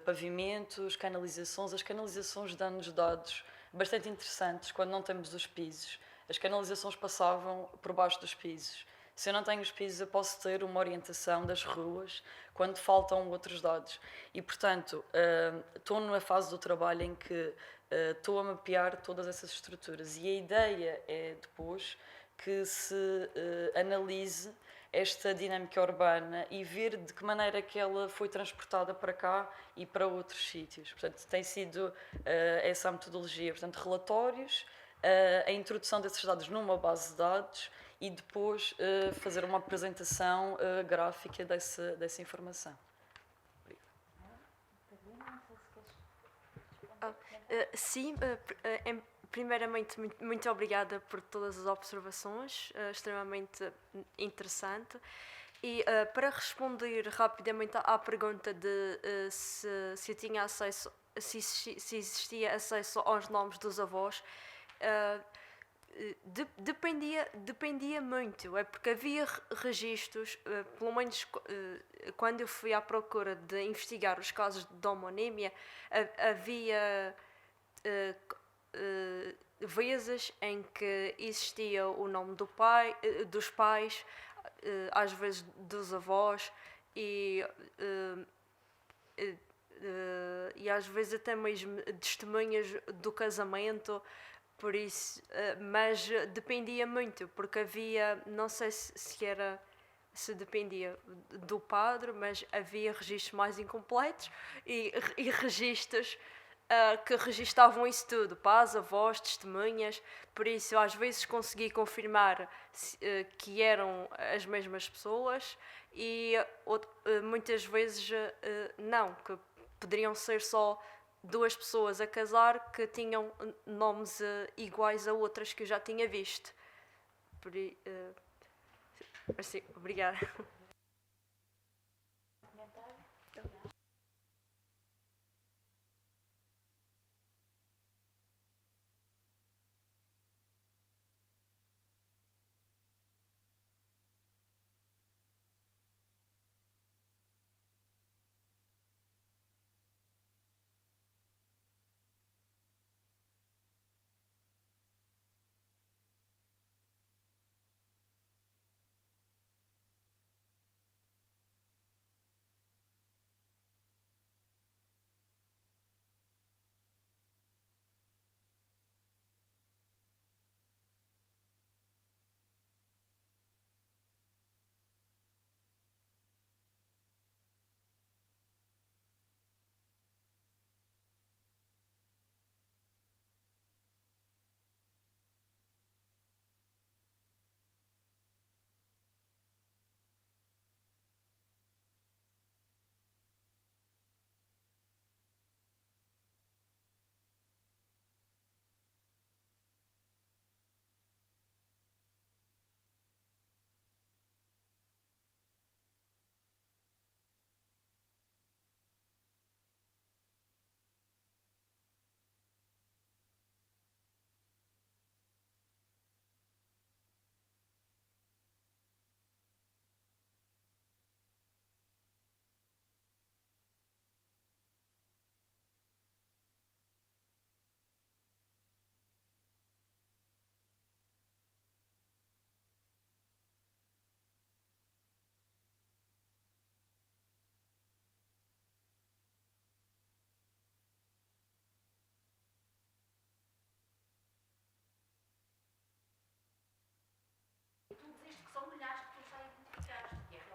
pavimentos, canalizações. As canalizações dão-nos dados bastante interessantes quando não temos os pisos. As canalizações passavam por baixo dos pisos. Se eu não tenho os pisos, eu posso ter uma orientação das ruas quando faltam outros dados. E, portanto, estou numa fase do trabalho em que estou a mapear todas essas estruturas. E a ideia é, depois, que se analise esta dinâmica urbana e ver de que maneira que ela foi transportada para cá e para outros sítios. Portanto, tem sido essa a metodologia. Portanto, relatórios, a introdução desses dados numa base de dados e depois fazer uma apresentação gráfica dessa informação. Sim, primeiramente, muito obrigada por todas as observações, extremamente interessante. E para responder rapidamente à pergunta de se eu tinha acesso, se existia acesso aos nomes dos avós, dependia muito, é porque havia registros, pelo menos quando eu fui à procura de investigar os casos de homonímia, havia vezes em que existia o nome do pai, dos pais, às vezes dos avós e às vezes até mesmo testemunhas do casamento. Por isso, mas dependia muito, porque havia, não sei se dependia do padre, mas havia registros mais incompletos e registros que registavam isso tudo, pais, avós, testemunhas. Por isso, às vezes consegui confirmar que eram as mesmas pessoas e muitas vezes não, que poderiam ser só duas pessoas a casar que tinham nomes iguais a outras que eu já tinha visto. Assim, obrigada.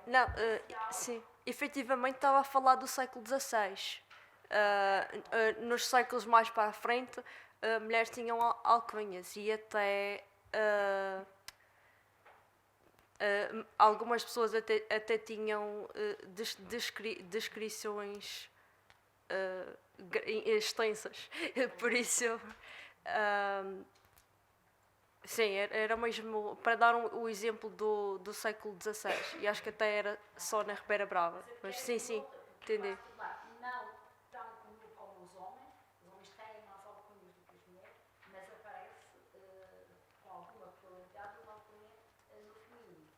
Não, sim. Efetivamente estava a falar do século XVI. Nos séculos mais para a frente, mulheres tinham alcunhas e até algumas pessoas até tinham descrições extensas. Por isso, sim, era mesmo para dar o exemplo do século XVI. E acho que até era só na Ribeira Brava. Mas sim, entendi. Não tão como os homens têm mais alcunhas do que as mulheres, mas aparece com alguma probabilidade uma alcunha no feminino.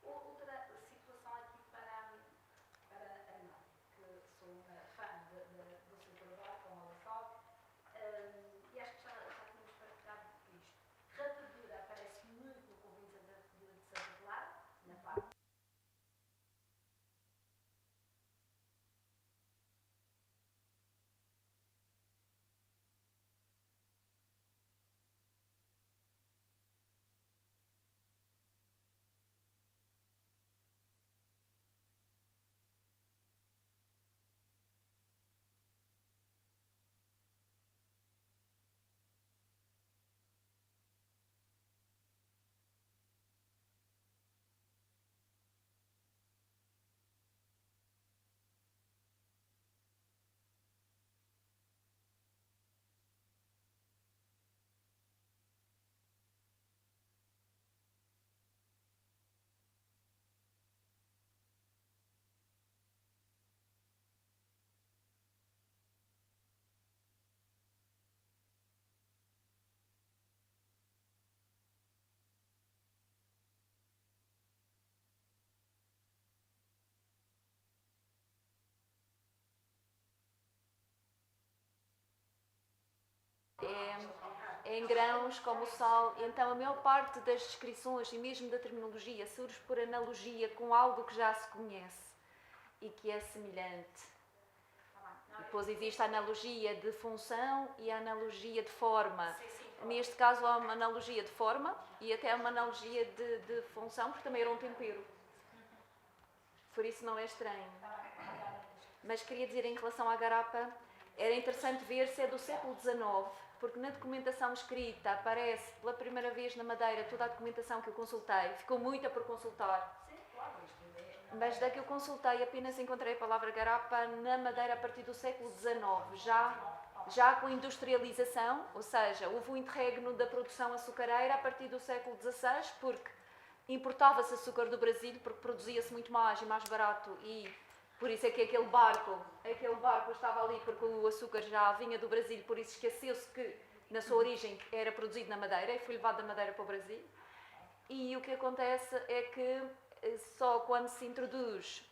Outra situação aqui para a Ana, que sou uma fã do seu trabalho, como ela sabe, e acho que já tínhamos partilhado isto. Rapadura aparece muito no convento de Santa Clara, na parte. Em grãos, como o sal. Então, a maior parte das descrições e mesmo da terminologia surge por analogia com algo que já se conhece e que é semelhante. Depois existe a analogia de função e a analogia de forma. Neste caso, há uma analogia de forma e até uma analogia de função, porque também era um tempero. Por isso não é estranho. Mas queria dizer, em relação à garapa, era interessante ver se é do século XIX, porque na documentação escrita aparece pela primeira vez na Madeira toda a documentação que eu consultei, ficou muita por consultar. Mas da que eu consultei apenas encontrei a palavra garapa na Madeira a partir do século XIX, já com industrialização, ou seja, houve um interregno da produção açucareira a partir do século XVI, porque importava-se açúcar do Brasil, porque produzia-se muito mais e mais barato, e por isso é que aquele barco estava ali, porque o açúcar já vinha do Brasil, por isso esqueceu-se que na sua origem era produzido na Madeira e foi levado da Madeira para o Brasil. E o que acontece é que só quando se introduz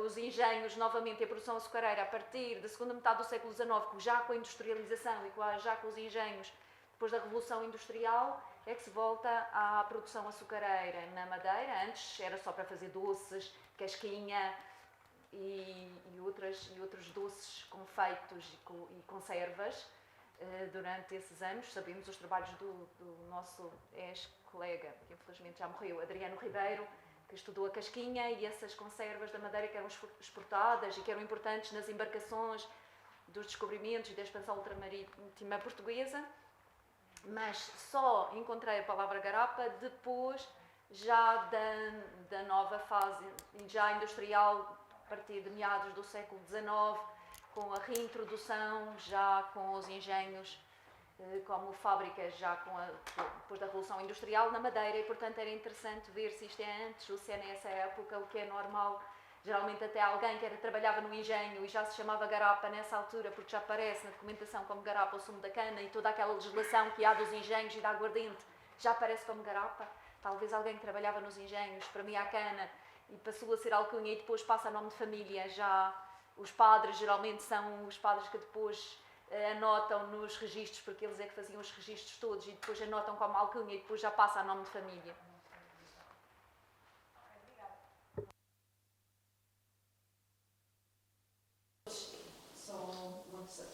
os engenhos novamente e a produção açucareira a partir da segunda metade do século XIX, já com a industrialização e já com os engenhos depois da Revolução Industrial, é que se volta à produção açucareira na Madeira. Antes era só para fazer doces, casquinha e outros doces confeitos e conservas. Durante esses anos, sabemos os trabalhos do nosso ex-colega, que infelizmente já morreu, Adriano Ribeiro, que estudou a casquinha e essas conservas da Madeira que eram exportadas e que eram importantes nas embarcações dos descobrimentos e da expansão ultramarítima portuguesa. Mas só encontrei a palavra garapa depois já da nova fase já industrial, a partir de meados do século XIX, com a reintrodução, já com os engenhos como fábricas, já depois da Revolução Industrial na Madeira, e portanto era interessante ver se isto é antes ou se é nessa época, o que é normal. Geralmente até alguém que trabalhava no engenho e já se chamava garapa nessa altura, porque já aparece na documentação como garapa o sumo da cana e toda aquela legislação que há dos engenhos e da aguardente já aparece como garapa. Talvez alguém que trabalhava nos engenhos, para mim a cana, e passou a ser alcunha e depois passa a nome de família. Já os padres geralmente são os padres que depois anotam nos registros, porque eles é que faziam os registros todos e depois anotam como alcunha e depois já passa a nome de família.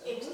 É muito